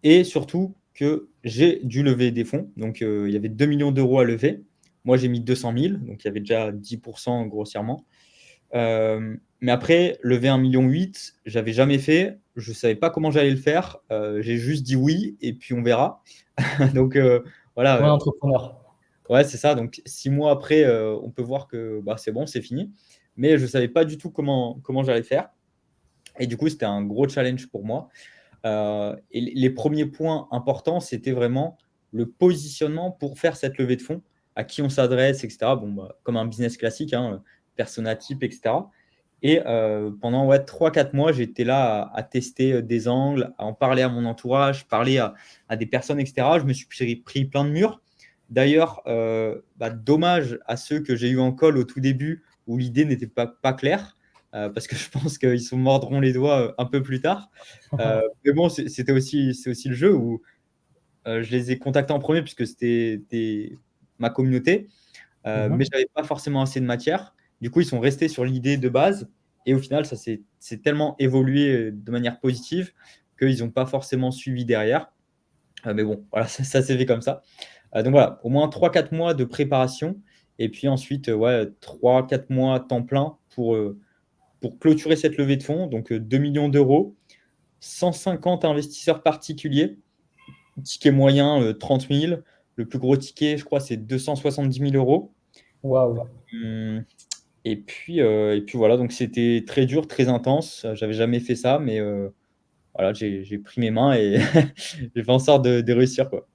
Et surtout que j'ai dû lever des fonds. Donc il y avait 2 millions d'euros à lever. Moi, j'ai mis 200 000, donc il y avait déjà 10% grossièrement. Mais après, lever 1,8 million, j'avais jamais fait. Je ne savais pas comment j'allais le faire. J'ai juste dit oui et puis on verra. Donc voilà, Comme un entrepreneur. ouais, c'est ça. Donc 6 mois après, on peut voir que c'est bon, c'est fini. Mais je ne savais pas du tout comment j'allais faire. Et du coup, c'était un gros challenge pour moi. Et les premiers points importants, c'était vraiment le positionnement pour faire cette levée de fonds, à qui on s'adresse, etc. Bon, comme un business classique, hein, persona type, etc. Et pendant 3-4 mois, j'étais là à tester des angles, à en parler à mon entourage, parler à des personnes, etc. Je me suis pris plein de murs. D'ailleurs, dommage à ceux que j'ai eu en call au tout début où l'idée n'était pas claire, parce que je pense qu'ils se mordront les doigts un peu plus tard. Mais bon, c'est aussi le jeu où je les ai contactés en premier puisque c'était ma communauté. mais Mhm. je n'avais pas forcément assez de matière. Du coup, ils sont restés sur l'idée de base. Et au final, c'est tellement évolué de manière positive qu'ils n'ont pas forcément suivi derrière. Mais bon, voilà, ça s'est fait comme ça. Donc voilà, au moins 3 4 mois de préparation. Et puis ensuite, ouais, 3 4 mois temps plein pour clôturer cette levée de fonds. Donc 2 millions d'euros, 150 investisseurs particuliers, ticket moyen 30 000. Le plus gros ticket, je crois, c'est 270 000 euros. Waouh. Hum, et puis voilà, donc c'était très dur, très intense. J'avais jamais fait ça, mais voilà, j'ai pris mes mains et j'ai fait en sorte de réussir, quoi.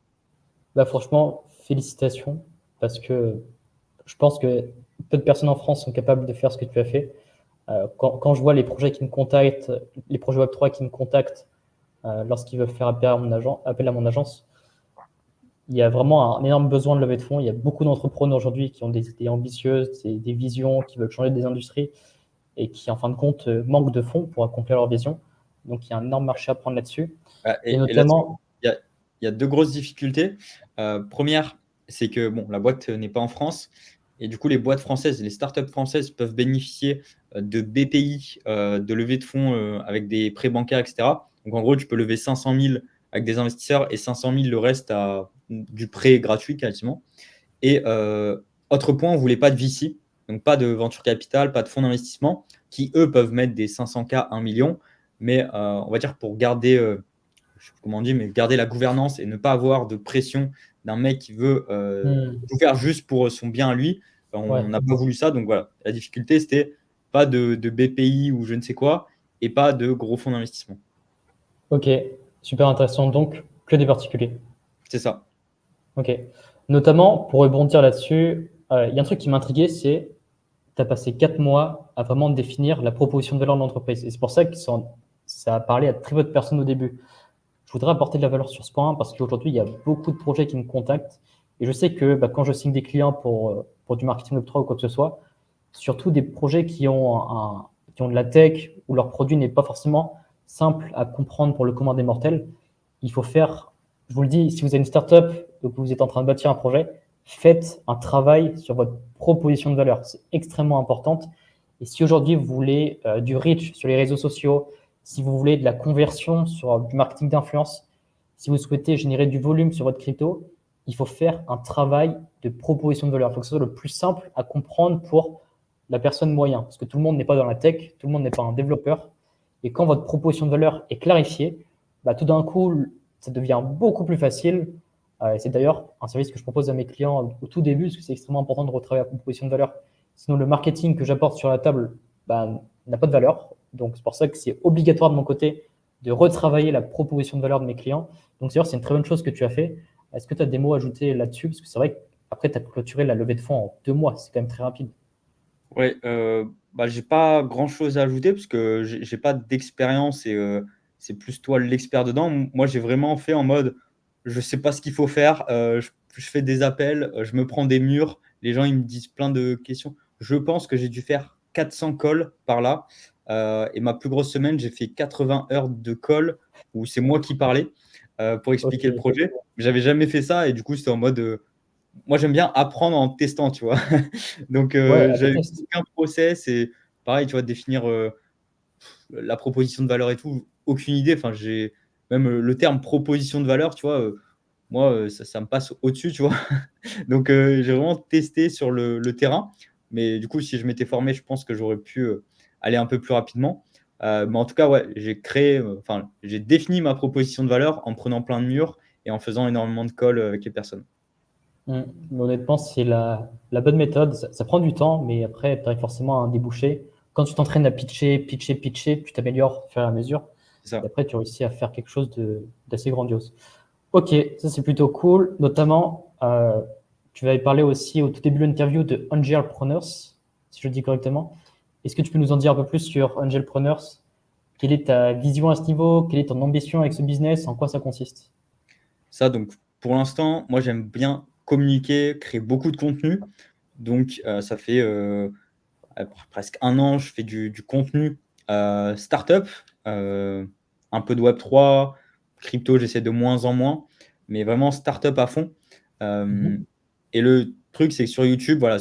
Bah, franchement, félicitations, parce que je pense que peu de personnes en France sont capables de faire ce que tu as fait. Quand je vois les projets qui me contactent, les projets Web3 qui me contactent lorsqu'ils veulent faire appel à mon agence, il y a vraiment un énorme besoin de levée de fonds. Il y a beaucoup d'entrepreneurs aujourd'hui qui ont des idées ambitieuses, des visions, qui veulent changer des industries et qui, en fin de compte, manquent de fonds pour accomplir leur vision. Donc, il y a un énorme marché à prendre là-dessus. Et Et là-dessus, notamment, il y a deux grosses difficultés. Première, c'est que bon, la boîte n'est pas en France. Et du coup, les boîtes françaises, les startups françaises peuvent bénéficier de BPI, de levée de fonds avec des prêts bancaires, etc. Donc en gros, tu peux lever 500 000 avec des investisseurs et 500 000 le reste à du prêt gratuit quasiment. Et autre point, on ne voulait pas de VC, donc pas de venture capital, pas de fonds d'investissement, qui eux peuvent mettre des 500K, 1 million. Mais on va dire pour garder je sais pas comment on dit, mais garder la gouvernance et ne pas avoir de pression d'un mec qui veut tout faire juste pour son bien à lui. Enfin, on ouais, n'a pas voulu ça. Donc voilà, la difficulté, c'était pas de BPI ou je ne sais quoi et pas de gros fonds d'investissement. ok, super intéressant. Donc, que des particuliers. C'est ça. Ok. Notamment, pour rebondir là-dessus, il y a un truc qui m'intriguait, c'est tu as passé 4 mois à vraiment définir la proposition de valeur de l'entreprise. Et c'est pour ça que ça a parlé à très peu de personnes au début. Je voudrais apporter de la valeur sur ce point parce qu'aujourd'hui, il y a beaucoup de projets qui me contactent. Et je sais que bah, quand je signe des clients pour du marketing Web3 ou quoi que ce soit, surtout des projets qui ont de la tech, où leur produit n'est pas forcément simple à comprendre pour le commun des mortels, il faut faire, je vous le dis, si vous avez une startup et que vous êtes en train de bâtir un projet, faites un travail sur votre proposition de valeur. C'est extrêmement important. Et si aujourd'hui vous voulez du reach sur les réseaux sociaux, si vous voulez de la conversion sur du marketing d'influence, si vous souhaitez générer du volume sur votre crypto, il faut faire un travail de proposition de valeur. Il faut que ce soit le plus simple à comprendre pour la personne moyen, parce que tout le monde n'est pas dans la tech, tout le monde n'est pas un développeur. Et quand votre proposition de valeur est clarifiée, bah, tout d'un coup, ça devient beaucoup plus facile. Et c'est d'ailleurs un service que je propose à mes clients au tout début, parce que c'est extrêmement important de retravailler la proposition de valeur. Sinon, le marketing que j'apporte sur la table bah, n'a pas de valeur. Donc, c'est pour ça que c'est obligatoire de mon côté de retravailler la proposition de valeur de mes clients. Donc, c'est une très bonne chose que tu as fait. Est-ce que tu as des mots à ajouter là-dessus? Parce que c'est vrai qu'après, tu as clôturé la levée de fonds en 2 mois. C'est quand même très rapide. Ouais, bah, j'ai pas grand-chose à ajouter parce que j'ai pas d'expérience et c'est plus toi l'expert dedans. Moi, j'ai vraiment fait en mode, je sais pas ce qu'il faut faire, je fais des appels, je me prends des murs, les gens ils me disent plein de questions. Je pense que j'ai dû faire 400 calls par là, et ma plus grosse semaine, j'ai fait 80 heures de call où c'est moi qui parlais pour expliquer le Ok. projet. J'avais jamais fait ça et du coup, c'était en mode, moi j'aime bien apprendre en testant, tu vois. Donc, Ouais, à j'avais test. aucun process et pareil, tu vois, définir la proposition de valeur et tout, aucune idée. Enfin, j'ai même le terme proposition de valeur, tu vois, moi, ça me passe au-dessus, tu vois. Donc, j'ai vraiment testé sur le terrain. Mais du coup, si je m'étais formé, je pense que j'aurais pu aller un peu plus rapidement. Mais en tout cas, ouais, enfin, j'ai défini ma proposition de valeur en prenant plein de murs et en faisant énormément de calls avec les personnes. Mais honnêtement, c'est la bonne méthode. Ça prend du temps, mais après, tu arrives forcément à un débouché. Quand tu t'entraînes à pitcher, pitcher, pitcher, tu t'améliores au fur et à mesure. C'est Et ça. après, tu réussis à faire quelque chose d'assez grandiose. Ok, ça c'est plutôt cool. Notamment, tu avais parlé aussi au tout début de l'interview de Angelpreneurs, si je le dis correctement. Est-ce que tu peux nous en dire un peu plus sur Angelpreneurs? Quelle est ta vision à ce niveau? Quelle est ton ambition avec ce business? En quoi ça consiste? Ça, donc, pour l'instant, moi, j'aime bien communiquer, créer beaucoup de contenu. Donc, ça fait presque un an, je fais du contenu startup, un peu de Web3, crypto, j'essaie de moins en moins, mais vraiment startup à fond. Euh, Mhm. et le truc, c'est que sur YouTube, voilà,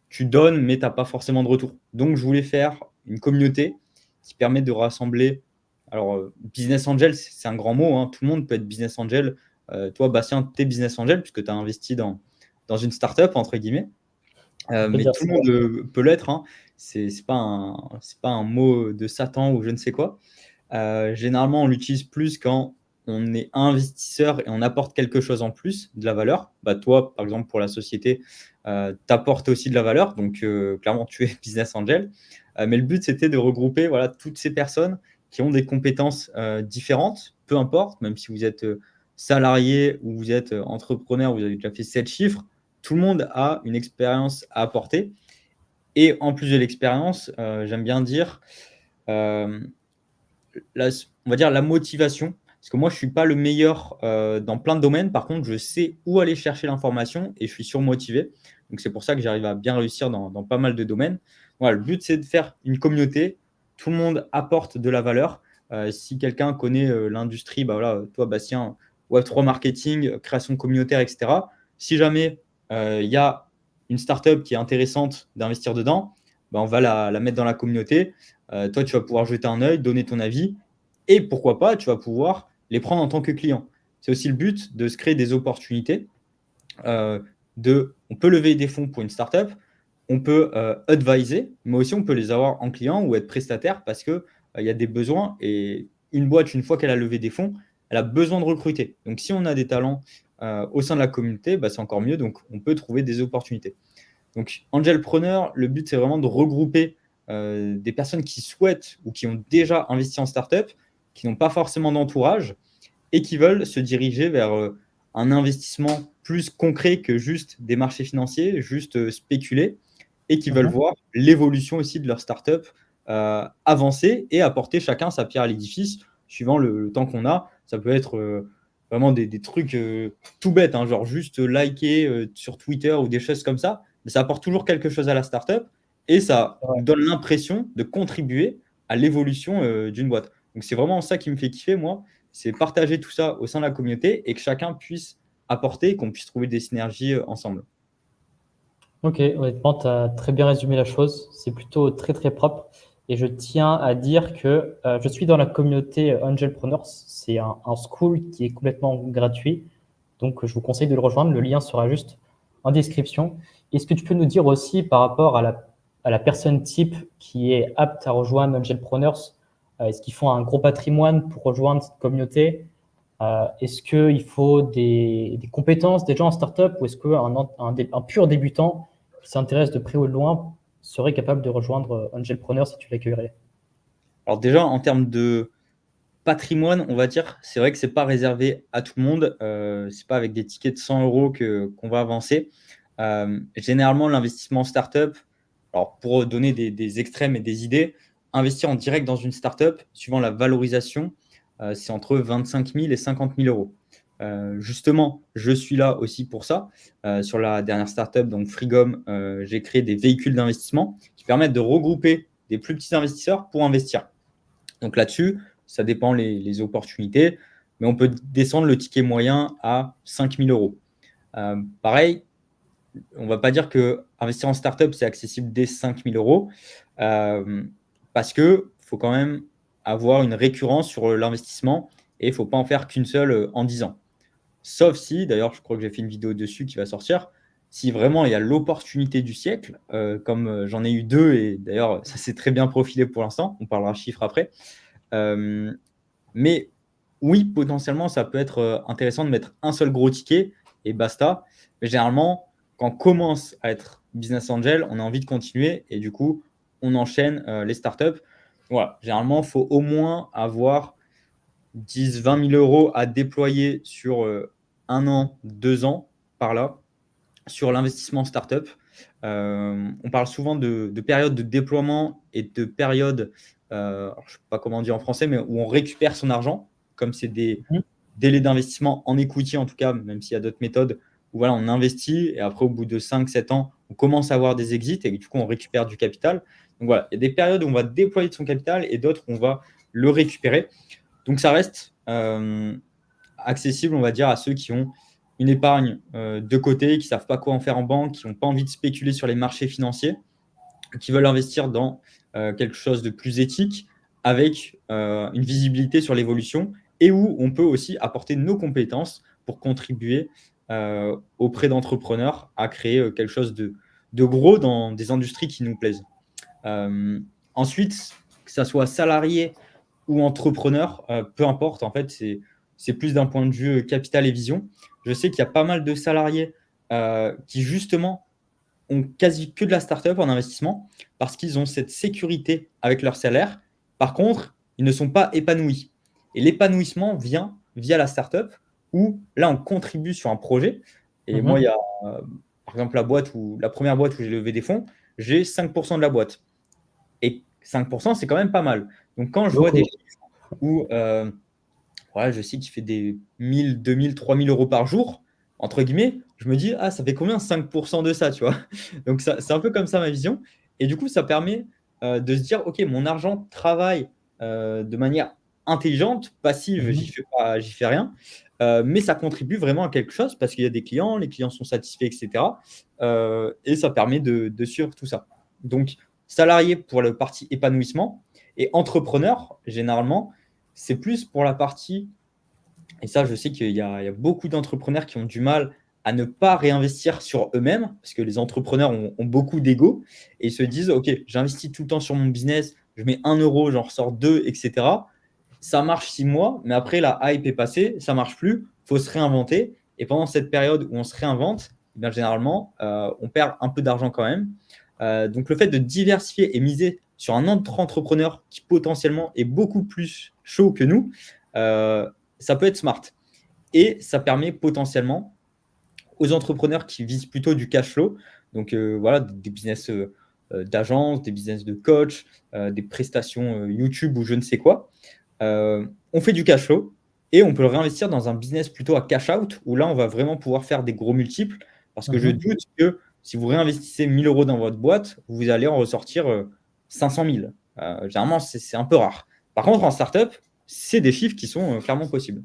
tu donnes, mais tu n'as pas forcément de retour. Donc, je voulais faire une communauté qui permet de rassembler. Alors, business angel, c'est un grand mot, hein. Tout le monde peut être business angel. Toi, Bastien, tu es business angel puisque tu as investi dans une startup, entre guillemets. On peut Mais dire tout ça. le monde peut l'être, hein. C'est pas un mot de Satan ou je ne sais quoi. Généralement, on l'utilise plus quand on est investisseur et on apporte quelque chose en plus, de la valeur. Toi, par exemple, pour la société, tu apportes aussi de la valeur. Donc, clairement, tu es business angel. Mais le but, c'était de regrouper voilà, toutes ces personnes qui ont des compétences différentes, peu importe, même si vous êtes salarié ou vous êtes entrepreneur, vous avez déjà fait 7 chiffres, tout le monde a une expérience à apporter. Et en plus de l'expérience, j'aime bien dire, euh, on va dire la motivation. Parce que moi, je ne suis pas le meilleur dans plein de domaines. Par contre, je sais où aller chercher l'information et je suis surmotivé. Donc, c'est pour ça que j'arrive à bien réussir dans pas mal de domaines. Voilà, le but, c'est de faire une communauté. Tout le monde apporte de la valeur. Si quelqu'un connaît l'industrie, voilà, toi, Bastien, Web3 marketing, création communautaire, etc. Si jamais il y a une startup qui est intéressante d'investir dedans, on va la mettre dans la communauté. Toi, tu vas pouvoir jeter un œil, donner ton avis, et pourquoi pas, tu vas pouvoir les prendre en tant que client. C'est aussi le but de se créer des opportunités. On peut lever des fonds pour une startup, on peut adviser, mais aussi on peut les avoir en client ou être prestataire parce qu'il y a des besoins et une boîte, une fois qu'elle a levé des fonds, elle a besoin de recruter. Donc, si on a des talents au sein de la communauté, c'est encore mieux. Donc, on peut trouver des opportunités. Donc, Angelpreneur, le but, c'est vraiment de regrouper des personnes qui souhaitent ou qui ont déjà investi en startup, qui n'ont pas forcément d'entourage et qui veulent se diriger vers un investissement plus concret que juste des marchés financiers, juste spéculer, et qui veulent voir l'évolution aussi de leur startup avancer et apporter chacun sa pierre à l'édifice, suivant le temps qu'on a. Ça peut être vraiment des trucs tout bêtes, hein, genre juste liker sur Twitter ou des choses comme ça, mais ça apporte toujours quelque chose à la startup et ça Ouais. nous donne l'impression de contribuer à l'évolution d'une boîte. Donc c'est vraiment ça qui me fait kiffer, moi, c'est partager tout ça au sein de la communauté et que chacun puisse apporter, qu'on puisse trouver des synergies ensemble. Ok, honnêtement, tu as très bien résumé la chose. C'est plutôt très, très propre. Et je tiens à dire que je suis dans la communauté Angelpreneurs. C'est un school qui est complètement gratuit. Donc, je vous conseille de le rejoindre. Le lien sera juste en description. Est-ce que tu peux nous dire aussi par rapport à la personne type qui est apte à rejoindre Angelpreneurs, est-ce qu'ils font un gros patrimoine pour rejoindre cette communauté? Est-ce qu'il faut des compétences déjà en startup ou est-ce qu'un pur débutant qui s'intéresse de près ou de loin serait capable de rejoindre Angelpreneur si tu l'accueillerais? Alors déjà, en termes de patrimoine, on va dire, c'est vrai que c'est pas réservé à tout le monde. C'est pas avec des tickets de 100 euros qu'on va avancer. Généralement, l'investissement en startup, alors pour donner des extrêmes et des idées, investir en direct dans une startup, suivant la valorisation, c'est entre 25 000 et 50 000 euros. Justement, je suis là aussi pour ça. Sur la dernière startup, donc Freegom, j'ai créé des véhicules d'investissement qui permettent de regrouper des plus petits investisseurs pour investir. Donc là-dessus, ça dépend les opportunités, mais on peut descendre le ticket moyen à 5 000 euros. Pareil, on ne va pas dire que investir en startup, c'est accessible dès 5 000 euros, parce qu'il faut quand même avoir une récurrence sur l'investissement et il ne faut pas en faire qu'une seule en 10 ans. Sauf si, d'ailleurs, je crois que j'ai fait une vidéo dessus qui va sortir, si vraiment il y a l'opportunité du siècle, comme j'en ai eu deux, et d'ailleurs, ça s'est très bien profilé pour l'instant, on parlera chiffres après. Mais oui, potentiellement, ça peut être intéressant de mettre un seul gros ticket et basta. Mais généralement, quand on commence à être business angel, on a envie de continuer et du coup, on enchaîne les startups. Voilà, généralement, il faut au moins avoir 10-20 000 euros à déployer sur un an, 2 ans par là, sur l'investissement startup. On parle souvent de période de déploiement et de période, je ne sais pas comment on dit en français, mais où on récupère son argent, comme c'est des Mhm. délais d'investissement en equity en tout cas, même s'il y a d'autres méthodes, où voilà, on investit et après au bout de 5-7 ans, on commence à avoir des exits et du coup on récupère du capital. Donc voilà, il y a des périodes où on va déployer de son capital et d'autres où on va le récupérer. Donc ça reste accessible, on va dire, à ceux qui ont une épargne de côté, qui ne savent pas quoi en faire en banque, qui n'ont pas envie de spéculer sur les marchés financiers, qui veulent investir dans quelque chose de plus éthique, avec une visibilité sur l'évolution, et où on peut aussi apporter nos compétences pour contribuer auprès d'entrepreneurs à créer quelque chose de gros dans des industries qui nous plaisent. Ensuite, que ça soit salarié ou entrepreneur, peu importe, en fait, c'est plus d'un point de vue capital et vision. Je sais qu'il y a pas mal de salariés qui, justement, ont quasi que de la startup en investissement parce qu'ils ont cette sécurité avec leur salaire. Par contre, ils ne sont pas épanouis. Et l'épanouissement vient via la startup où là, on contribue sur un projet. Et moi, il y a, par exemple, la première boîte où j'ai levé des fonds, j'ai 5% de la boîte. Et 5%, c'est quand même pas mal. Donc, quand je vois des chiffres où voilà, je sais qu'il fait des 1000, 2000, 3000 euros par jour, entre guillemets, je me dis, ah, ça fait combien 5% de ça, tu vois? Donc, c'est un peu comme ça ma vision. Et du coup, ça permet de se dire, OK, mon argent travaille de manière intelligente, passive, j'y fais rien, mais ça contribue vraiment à quelque chose parce qu'il y a des clients, les clients sont satisfaits, etc. Et ça permet de suivre tout ça. Donc, salarié pour le parti épanouissement et entrepreneur, généralement, c'est plus pour la partie, et ça, je sais qu'il y a beaucoup d'entrepreneurs qui ont du mal à ne pas réinvestir sur eux-mêmes, parce que les entrepreneurs ont beaucoup d'ego, et ils se disent, OK, j'investis tout le temps sur mon business, je mets 1 euro, j'en ressors 2, etc. Ça marche 6 mois, mais après, la hype est passée, ça ne marche plus, il faut se réinventer. Et pendant cette période où on se réinvente, eh bien, généralement, on perd un peu d'argent quand même. Donc, le fait de diversifier et miser sur un autre entrepreneur qui potentiellement est beaucoup plus chaud que nous, ça peut être smart. Et ça permet potentiellement aux entrepreneurs qui visent plutôt du cash flow, donc voilà, des business d'agence, des business de coach, des prestations YouTube ou je ne sais quoi. On fait du cash flow et on peut le réinvestir dans un business plutôt à cash out, où là, on va vraiment pouvoir faire des gros multiples, parce que je doute que si vous réinvestissez 1000 euros dans votre boîte, vous allez en ressortir 500 000. Généralement, c'est un peu rare. Par contre, en startup, c'est des chiffres qui sont clairement possibles.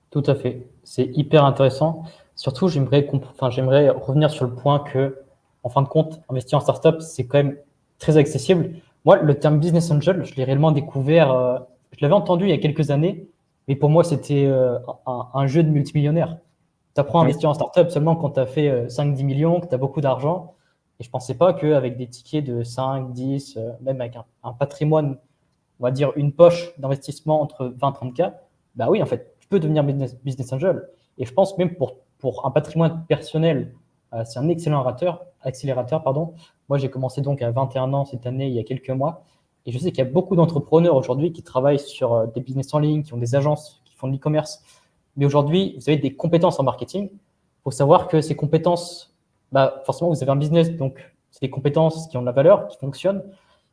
Tout à fait. C'est hyper intéressant. Surtout, j'aimerais revenir sur le point que, en fin de compte, investir en startup, c'est quand même très accessible. Moi, le terme business angel, je l'ai réellement découvert, je l'avais entendu il y a quelques années, mais pour moi, c'était un jeu de multimillionnaire. Tu apprends à Oui. investir en startup seulement quand tu as fait 5-10 millions, que tu as beaucoup d'argent. Et je ne pensais pas qu'avec des tickets de 5, 10, même avec un patrimoine, on va dire une poche d'investissement entre 20 et 30 K, bah oui, en fait, tu peux devenir business angel. Et je pense même pour un patrimoine personnel, c'est un excellent accélérateur, pardon. Moi, j'ai commencé donc à 21 ans cette année, il y a quelques mois. Et je sais qu'il y a beaucoup d'entrepreneurs aujourd'hui qui travaillent sur des business en ligne, qui ont des agences, qui font de l'e-commerce. Mais aujourd'hui, vous avez des compétences en marketing. Il faut savoir que ces compétences, bah, forcément, vous avez un business, donc c'est des compétences qui ont de la valeur, qui fonctionnent.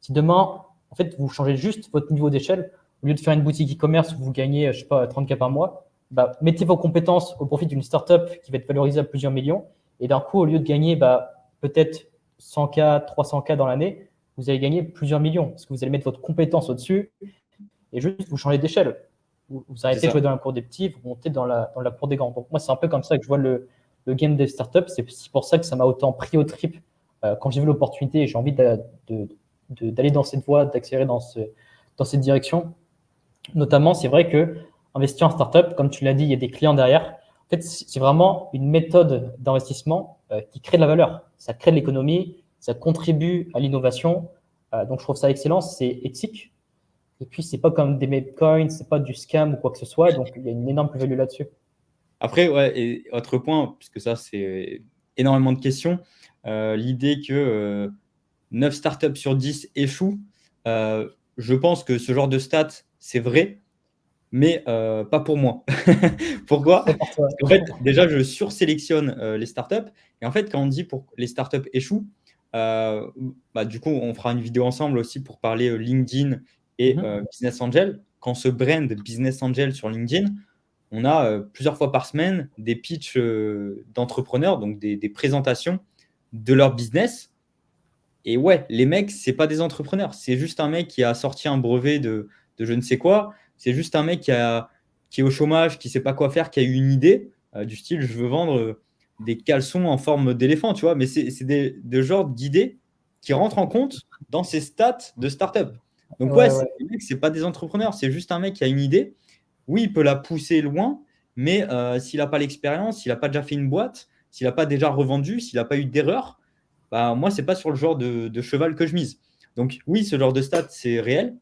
Si demain, en fait, vous changez juste votre niveau d'échelle, au lieu de faire une boutique e-commerce où vous gagnez, je sais pas, 30K par mois, bah, mettez vos compétences au profit d'une startup qui va être valorisée à plusieurs millions. Et d'un coup, au lieu de gagner peut-être 100K, 300K dans l'année, vous allez gagner plusieurs millions parce que vous allez mettre votre compétence au-dessus et juste vous changez d'échelle. Vous arrêtez de jouer dans la cour des petits, vous montez dans la cour des grands. Donc, moi, c'est un peu comme ça que je vois le game des startups. C'est pour ça que ça m'a autant pris au trip quand j'ai vu l'opportunité et j'ai envie d'aller dans cette voie, d'accélérer dans cette direction. Notamment, c'est vrai que investir en startup, comme tu l'as dit, il y a des clients derrière. En fait, c'est vraiment une méthode d'investissement qui crée de la valeur. Ça crée de l'économie, ça contribue à l'innovation. Donc, je trouve ça excellent. C'est éthique. Et puis, c'est pas comme des meme-coins, c'est pas du scam ou quoi que ce soit. Donc, il y a une énorme plus-value là-dessus. Après, ouais, et autre point, puisque ça, c'est énormément de questions, l'idée que 9 startups sur 10 échouent, je pense que ce genre de stats, c'est vrai, mais pas pour moi. Pourquoi? Pas pour toi. Parce qu'en fait, déjà, je sursélectionne les startups. Et en fait, quand on dit pour que les startups échouent, du coup, on fera une vidéo ensemble aussi pour parler LinkedIn et Business Angel. Quand on se brand Business Angel sur LinkedIn, on a plusieurs fois par semaine des pitchs d'entrepreneurs, donc des présentations de leur business. Et ouais, les mecs, c'est pas des entrepreneurs. C'est juste un mec qui a sorti un brevet de je ne sais quoi. C'est juste un mec qui est au chômage, qui sait pas quoi faire, qui a eu une idée. du style, je veux vendre des caleçons en forme d'éléphant, tu vois. Mais c'est des genres d'idées qui rentrent en compte dans ces stats de startup. Donc, ouais, Ouais, ouais. les mecs, c'est pas des entrepreneurs, c'est juste un mec qui a une idée. Oui, il peut la pousser loin, mais s'il n'a pas l'expérience, s'il n'a pas déjà fait une boîte, s'il n'a pas déjà revendu, s'il n'a pas eu d'erreur, bah, moi, c'est pas sur le genre de cheval que je mise. Donc, oui, ce genre de stats, c'est réel.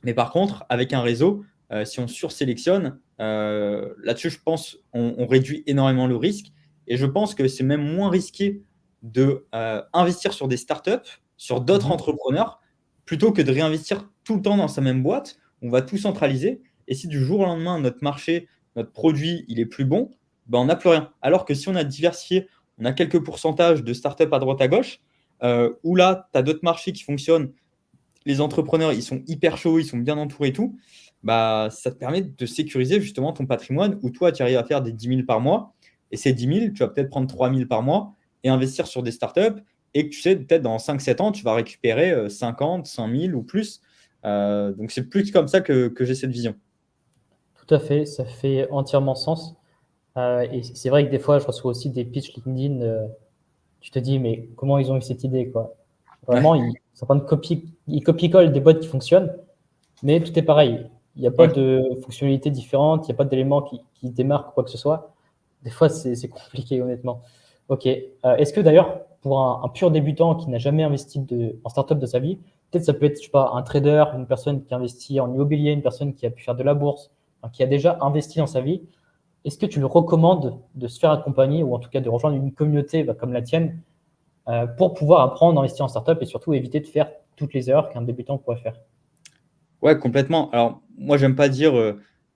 Mais par contre, avec un réseau, si on sursélectionne, là-dessus, je pense on réduit énormément le risque. Et je pense que c'est même moins risqué de investir sur des startups, sur d'autres Mhm. entrepreneurs, plutôt que de réinvestir tout le temps dans sa même boîte. On va tout centraliser. Et si du jour au lendemain, notre marché, notre produit, il est plus bon, ben on n'a plus rien. Alors que si on a diversifié, on a quelques pourcentages de startups à droite à gauche, où là, tu as d'autres marchés qui fonctionnent, les entrepreneurs, ils sont hyper chauds, ils sont bien entourés et tout, bah, ça te permet de sécuriser justement ton patrimoine où toi, tu arrives à faire des 10 000 par mois. Et ces 10 000, tu vas peut-être prendre 3 000 par mois et investir sur des startups. Et que tu sais, peut-être dans 5-7 ans, tu vas récupérer 50, 100 000 ou plus. Donc, c'est plus comme ça que j'ai cette vision. Tout à fait, ça fait entièrement sens. Et c'est vrai que des fois, je reçois aussi des pitchs LinkedIn. Tu te dis, mais comment ils ont eu cette idée, quoi? Vraiment, Ouais, ils sont en train de copier, ils copient-collent des boîtes qui fonctionnent, mais tout est pareil. Il n'y a pas ouais. de fonctionnalités différentes, il n'y a pas d'éléments qui démarquent quoi que ce soit. Des fois, c'est compliqué, honnêtement. Ok. Est-ce que d'ailleurs, pour un pur débutant qui n'a jamais investi en startup de sa vie, peut-être ça peut être, je sais pas, un trader, une personne qui investit en immobilier, une personne qui a pu faire de la bourse, enfin, qui a déjà investi dans sa vie. Est-ce que tu le recommandes de se faire accompagner ou en tout cas de rejoindre une communauté comme la tienne pour pouvoir apprendre à investir en startup et surtout éviter de faire toutes les erreurs qu'un débutant pourrait faire? Ouais, complètement. Alors, moi, j'aime pas dire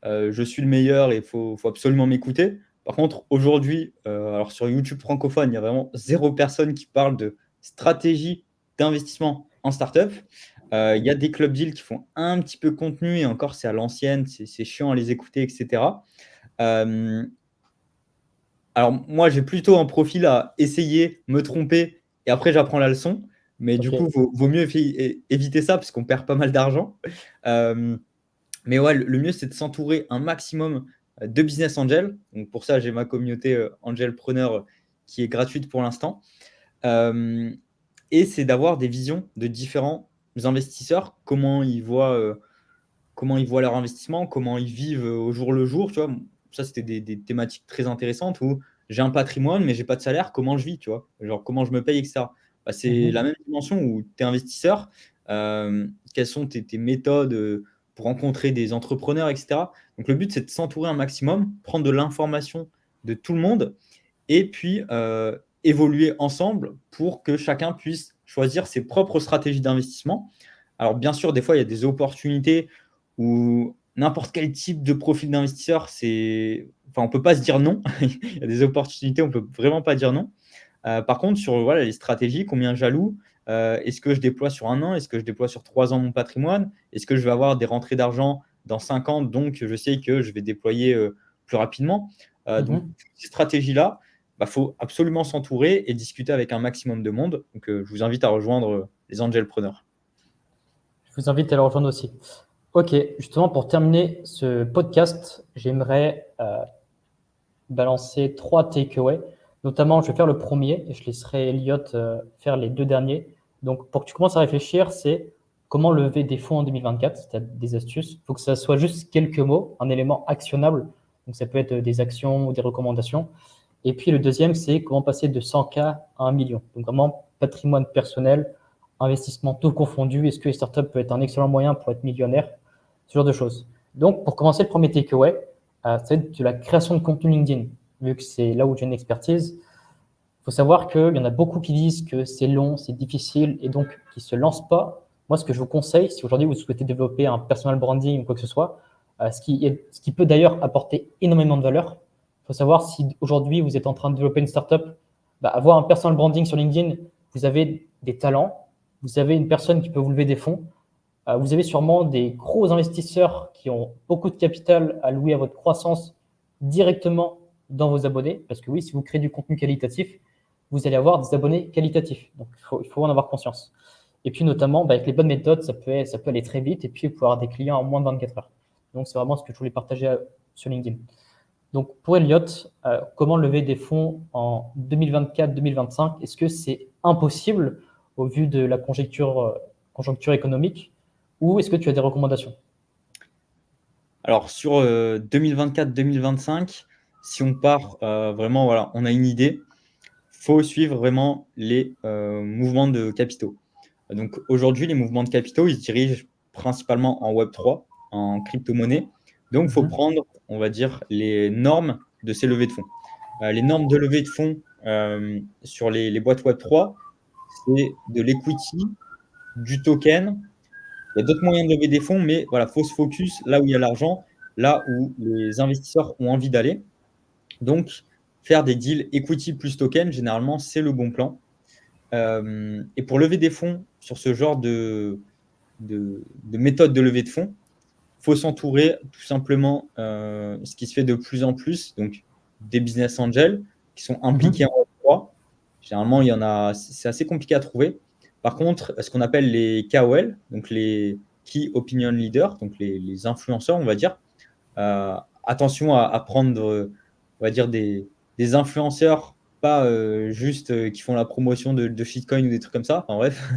je suis le meilleur et il faut absolument m'écouter. Par contre, aujourd'hui, alors sur YouTube francophone, il y a vraiment zéro personne qui parle de stratégie d'investissement en startup. Il y a des club deals qui font un petit peu contenu et encore, c'est à l'ancienne, c'est chiant à les écouter, etc. Euh, alors, moi, j'ai plutôt un profil à essayer, me tromper et après, j'apprends la leçon. Mais du Ok. coup, vaut mieux éviter ça parce qu'on perd pas mal d'argent. Euh, mais ouais, le mieux, c'est de s'entourer un maximum de business angels. Donc pour ça, j'ai ma communauté Angelpreneur qui est gratuite pour l'instant. Euh, et c'est d'avoir des visions de différents investisseurs, comment ils voient leur investissement, comment ils vivent au jour le jour. Tu vois. Ça, c'était des thématiques très intéressantes où j'ai un patrimoine, mais j'ai pas de salaire, comment je vis, tu vois, genre comment je me paye, etc. Bah, c'est la Mhm. même dimension où tu es investisseur. Quelles sont tes méthodes pour rencontrer des entrepreneurs, etc. Donc le but, c'est de s'entourer un maximum, prendre de l'information de tout le monde et puis évoluer ensemble pour que chacun puisse choisir ses propres stratégies d'investissement. Alors bien sûr, des fois, il y a des opportunités où n'importe quel type de profil d'investisseur, on ne peut pas se dire non. Il y a des opportunités, on ne peut vraiment pas dire non. Par contre, sur voilà, les stratégies, combien j'alloue, est-ce que je déploie sur un an, est-ce que je déploie sur 3 ans mon patrimoine, est-ce que je vais avoir des rentrées d'argent dans 5 ans, donc je sais que je vais déployer plus rapidement. Donc, Mhm. ces stratégies-là, il faut absolument s'entourer et discuter avec un maximum de monde. Donc, je vous invite à rejoindre les Angelpreneurs. Je vous invite à le rejoindre aussi. Ok, justement, pour terminer ce podcast, j'aimerais balancer 3 takeaways. Notamment, je vais faire le premier et je laisserai Elliot faire les 2 derniers. Donc, pour que tu commences à réfléchir, c'est comment lever des fonds en 2024. Si tu as des astuces, il faut que ça soit juste quelques mots, un élément actionnable. Donc, ça peut être des actions ou des recommandations. Et puis, le deuxième, c'est comment passer de 100K à 1 million. Donc, vraiment, patrimoine personnel, investissement tout confondu. Est-ce que les startups peuvent être un excellent moyen pour être millionnaire? Ce genre de choses. Donc, pour commencer, le premier takeaway, c'est de la création de contenu LinkedIn. Vu que c'est là où j'ai une expertise, il faut savoir qu'il y en a beaucoup qui disent que c'est long, c'est difficile et donc qui ne se lancent pas. Moi, ce que je vous conseille, si aujourd'hui vous souhaitez développer un personal branding ou quoi que ce soit, ce qui peut d'ailleurs apporter énormément de valeur, il faut savoir si aujourd'hui vous êtes en train de développer une startup, avoir un personal branding sur LinkedIn, vous avez des talents, vous avez une personne qui peut vous lever des fonds, vous avez sûrement des gros investisseurs qui ont beaucoup de capital à louer à votre croissance directement dans vos abonnés. Parce que oui, si vous créez du contenu qualitatif, vous allez avoir des abonnés qualitatifs. Donc, il faut en avoir conscience. Et puis, notamment, avec les bonnes méthodes, ça peut aller très vite et puis vous pouvez avoir des clients en moins de 24 heures. Donc, c'est vraiment ce que je voulais partager sur LinkedIn. Donc, pour Elliot, comment lever des fonds en 2024-2025? Est-ce que c'est impossible au vu de la conjoncture économique ou est-ce que tu as des recommandations? Alors, sur 2024-2025, si on part vraiment, voilà, on a une idée, faut suivre vraiment les mouvements de capitaux. Donc, aujourd'hui, les mouvements de capitaux, ils se dirigent principalement en Web3, en crypto-monnaie. Donc, il faut prendre, on va dire, les normes de ces levées de fonds. Les normes de levée de fonds sur les boîtes Web3, c'est de l'equity, du token. Il y a d'autres moyens de lever des fonds, mais voilà, faut se focus là où il y a l'argent, là où les investisseurs ont envie d'aller. Donc, faire des deals equity plus token, généralement, c'est le bon plan. Et pour lever des fonds sur ce genre de méthode de levée de fonds, il faut s'entourer tout simplement, ce qui se fait de plus en plus, donc des business angels qui sont impliqués en Web3. Généralement, il y en a, c'est assez compliqué à trouver. Par contre, ce qu'on appelle les KOL, donc les Key Opinion Leaders, donc les influenceurs, on va dire, attention à prendre, on va dire, des influenceurs, pas juste qui font la promotion de shitcoin ou des trucs comme ça. Enfin bref,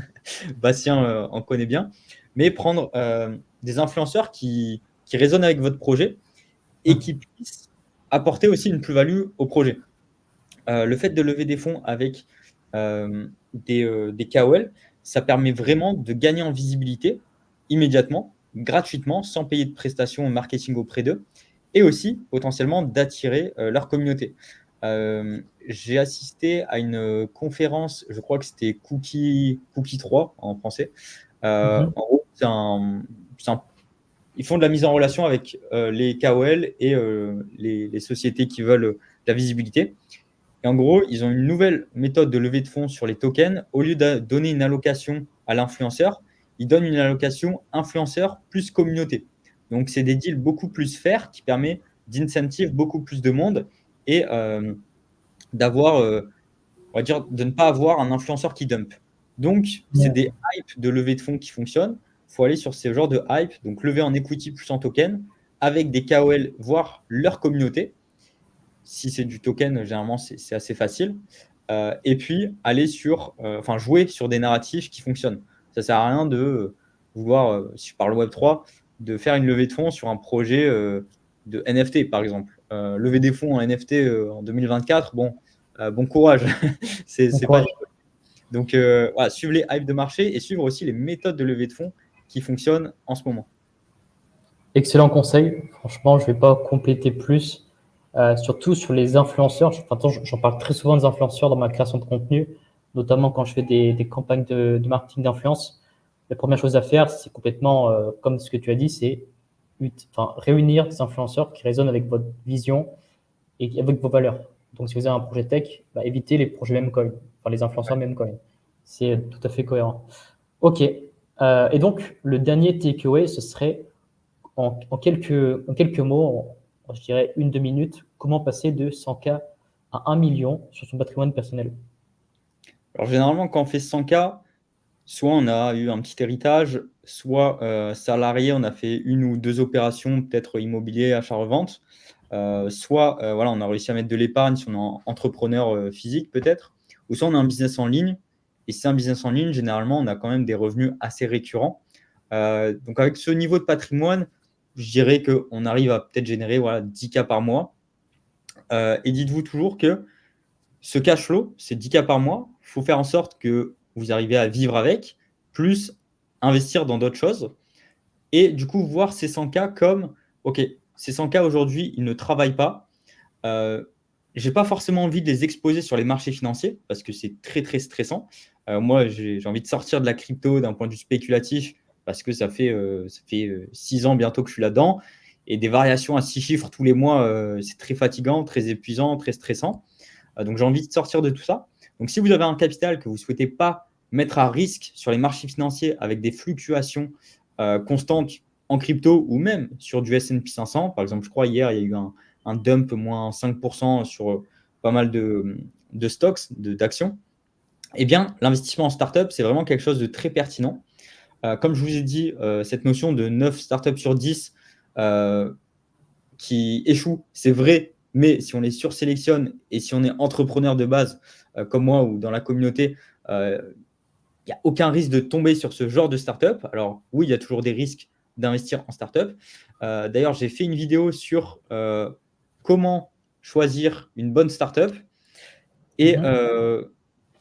Bastien en connaît bien. Mais prendre des influenceurs qui résonnent avec votre projet et qui puissent apporter aussi une plus-value au projet. Le fait de lever des fonds avec des KOL, ça permet vraiment de gagner en visibilité immédiatement, gratuitement, sans payer de prestations marketing auprès d'eux, et aussi potentiellement d'attirer leur communauté. J'ai assisté à une conférence, je crois que c'était Cookie 3 en français. En gros, ils font de la mise en relation avec les KOL et les sociétés qui veulent de la visibilité. Et en gros, ils ont une nouvelle méthode de levée de fonds sur les tokens. Au lieu de donner une allocation à l'influenceur, ils donnent une allocation influenceur plus communauté. Donc, c'est des deals beaucoup plus fair qui permet d'incentive beaucoup plus de monde et d'avoir, on va dire, de ne pas avoir un influenceur qui dump. Donc, c'est des hypes de levée de fonds qui fonctionnent. Il faut aller sur ces genres de hype, donc lever en equity plus en token, avec des KOL, voire leur communauté. Si c'est du token, généralement, c'est assez facile. Et puis, aller jouer sur des narratifs qui fonctionnent. Ça ne sert à rien de vouloir, si je parle Web3, de faire une levée de fonds sur un projet de NFT, par exemple. Lever des fonds en NFT en 2024, bon courage. c'est pas. Donc, voilà, suivre les hypes de marché et suivre aussi les méthodes de levée de fonds qui fonctionnent en ce moment. Excellent conseil. Franchement, je ne vais pas compléter plus, surtout sur les influenceurs. J'en parle très souvent des influenceurs dans ma création de contenu, notamment quand je fais des campagnes de marketing d'influence. La première chose à faire, c'est complètement, comme ce que tu as dit, c'est réunir des influenceurs qui résonnent avec votre vision et avec vos valeurs. Donc, si vous avez un projet tech, évitez les projets Memecoin, les influenceurs Memecoin. C'est tout à fait cohérent. OK. Et donc, le dernier takeaway, ce serait en quelques mots, je dirais 1-2 minutes, comment passer de 100K à 1 million sur son patrimoine personnel? Alors, généralement, quand on fait 100K, soit on a eu un petit héritage, soit salarié, on a fait 1 ou 2 opérations, peut-être immobilier, achat-revente, soit voilà, on a réussi à mettre de l'épargne si on est entrepreneur physique peut-être, ou soit on a un business en ligne. Et si c'est un business en ligne, généralement, on a quand même des revenus assez récurrents. Donc, avec ce niveau de patrimoine, je dirais qu'on arrive à peut-être générer 10K par mois. Et dites-vous toujours que ce cash flow, c'est 10K par mois. Il faut faire en sorte que vous arrivez à vivre avec, plus investir dans d'autres choses. Et du coup, voir ces 100K comme, OK, ces 100K aujourd'hui, ils ne travaillent pas. Je n'ai pas forcément envie de les exposer sur les marchés financiers parce que c'est très, très stressant. Moi, j'ai envie de sortir de la crypto d'un point de vue spéculatif parce que ça fait 6 ans bientôt que je suis là-dedans. Et des variations à 6 chiffres tous les mois, c'est très fatigant, très épuisant, très stressant. Donc, j'ai envie de sortir de tout ça. Donc, si vous avez un capital que vous ne souhaitez pas mettre à risque sur les marchés financiers avec des fluctuations constantes en crypto ou même sur du S&P 500, par exemple, je crois hier, il y a eu un dump moins 5% sur pas mal de stocks, d'actions, eh bien, l'investissement en startup, c'est vraiment quelque chose de très pertinent. Comme je vous ai dit, cette notion de 9 startups sur 10 qui échouent, c'est vrai, Mais si on les sursélectionne et si on est entrepreneur de base, comme moi ou dans la communauté, il n'y a aucun risque de tomber sur ce genre de startup. Alors oui, il y a toujours des risques d'investir en startup. D'ailleurs, j'ai fait une vidéo sur comment choisir une bonne startup. Et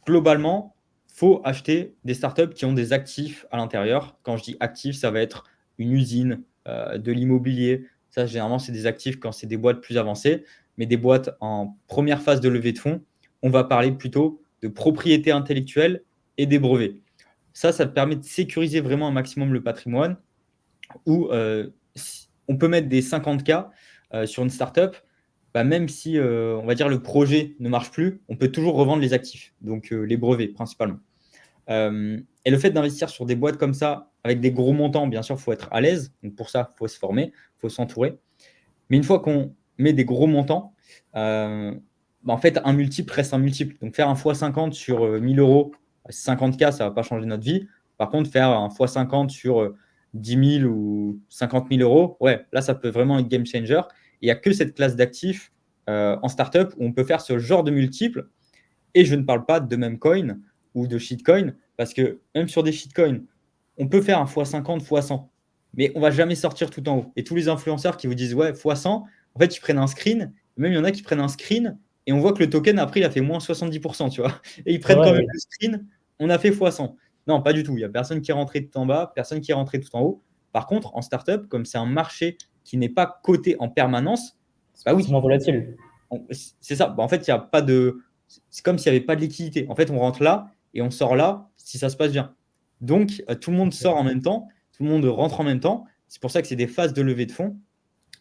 globalement, il faut acheter des startups qui ont des actifs à l'intérieur. Quand je dis actifs, ça va être une usine, de l'immobilier. Ça, généralement, c'est des actifs quand c'est des boîtes plus avancées. Mais des boîtes en première phase de levée de fonds, on va parler plutôt de propriété intellectuelle et des brevets. Ça te permet de sécuriser vraiment un maximum le patrimoine où on peut mettre des 50K sur une startup. Bah, même si on va dire le projet ne marche plus, on peut toujours revendre les actifs, donc les brevets principalement. Et le fait d'investir sur des boîtes comme ça, avec des gros montants, bien sûr, il faut être à l'aise. Donc pour ça, il faut se former, il faut s'entourer. Mais une fois qu'on met des gros montants, bah, en fait, un multiple reste un multiple. Donc faire un x50 sur 1000 euros, 50K, ça ne va pas changer notre vie. Par contre, faire un x50 sur 10 000 ou 50 000 euros, ouais, là, ça peut vraiment être game changer. Il n'y a que cette classe d'actifs en startup où on peut faire ce genre de multiples. Et je ne parle pas de meme coin ou de shitcoin, parce que même sur des shitcoins, on peut faire un x50, x100, mais on ne va jamais sortir tout en haut. Et tous les influenceurs qui vous disent ouais, x100, en fait, ils prennent un screen, même il y en a qui prennent un screen, et on voit que le token, après, il a fait moins 70%, tu vois. Et ils prennent quand même le screen, on a fait x100. Non, pas du tout. Il n'y a personne qui est rentré tout en bas, personne qui est rentré tout en haut. Par contre, en startup, comme c'est un marché qui n'est pas coté en permanence, bah oui. C'est moins volatile. C'est ça. Bah, en fait, il y a pas de. C'est comme s'il n'y avait pas de liquidité. En fait, on rentre là et on sort là si ça se passe bien. Donc, tout le monde sort en même temps, tout le monde rentre en même temps. C'est pour ça que c'est des phases de levée de fonds,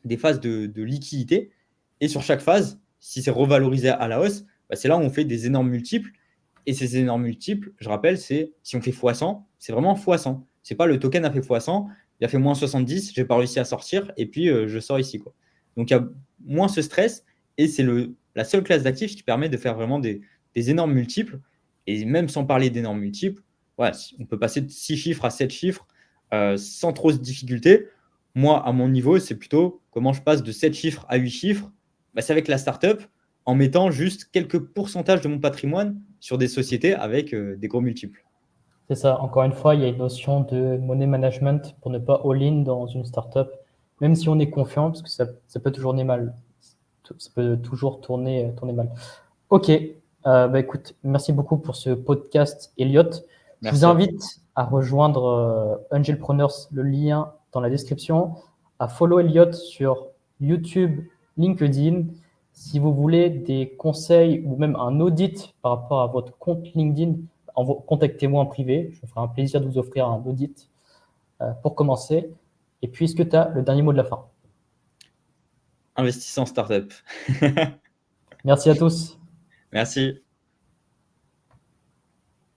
des phases de liquidité. Et sur chaque phase, si c'est revalorisé à la hausse, bah, c'est là où on fait des énormes multiples. Et ces énormes multiples, je rappelle, c'est si on fait x100, c'est vraiment x100. C'est pas le token a fait x100, il a fait moins 70, j'ai pas réussi à sortir, et puis je sors ici, quoi. Donc, il y a moins ce stress, et c'est la seule classe d'actifs qui permet de faire vraiment des énormes multiples. Et même sans parler d'énormes multiples, ouais, on peut passer de 6 chiffres à 7 chiffres sans trop de difficulté. Moi, à mon niveau, c'est plutôt comment je passe de 7 chiffres à 8 chiffres. Bah, c'est avec la startup en mettant juste quelques pourcentages de mon patrimoine sur des sociétés avec des gros multiples. C'est ça. Encore une fois, il y a une notion de money management pour ne pas all-in dans une startup, même si on est confiant, parce que ça peut toujours tourner mal. Ça peut toujours tourner mal. Ok. Bah écoute, merci beaucoup pour ce podcast, Elliot. Je vous invite à rejoindre Angelpreneurs, le lien dans la description, à follow Elliot sur YouTube, LinkedIn. Si vous voulez des conseils ou même un audit par rapport à votre compte LinkedIn, contactez-moi en privé. Je me ferai un plaisir de vous offrir un audit pour commencer. Et puis, est-ce que tu as le dernier mot de la fin? Investissez en startup. Merci à tous. Merci.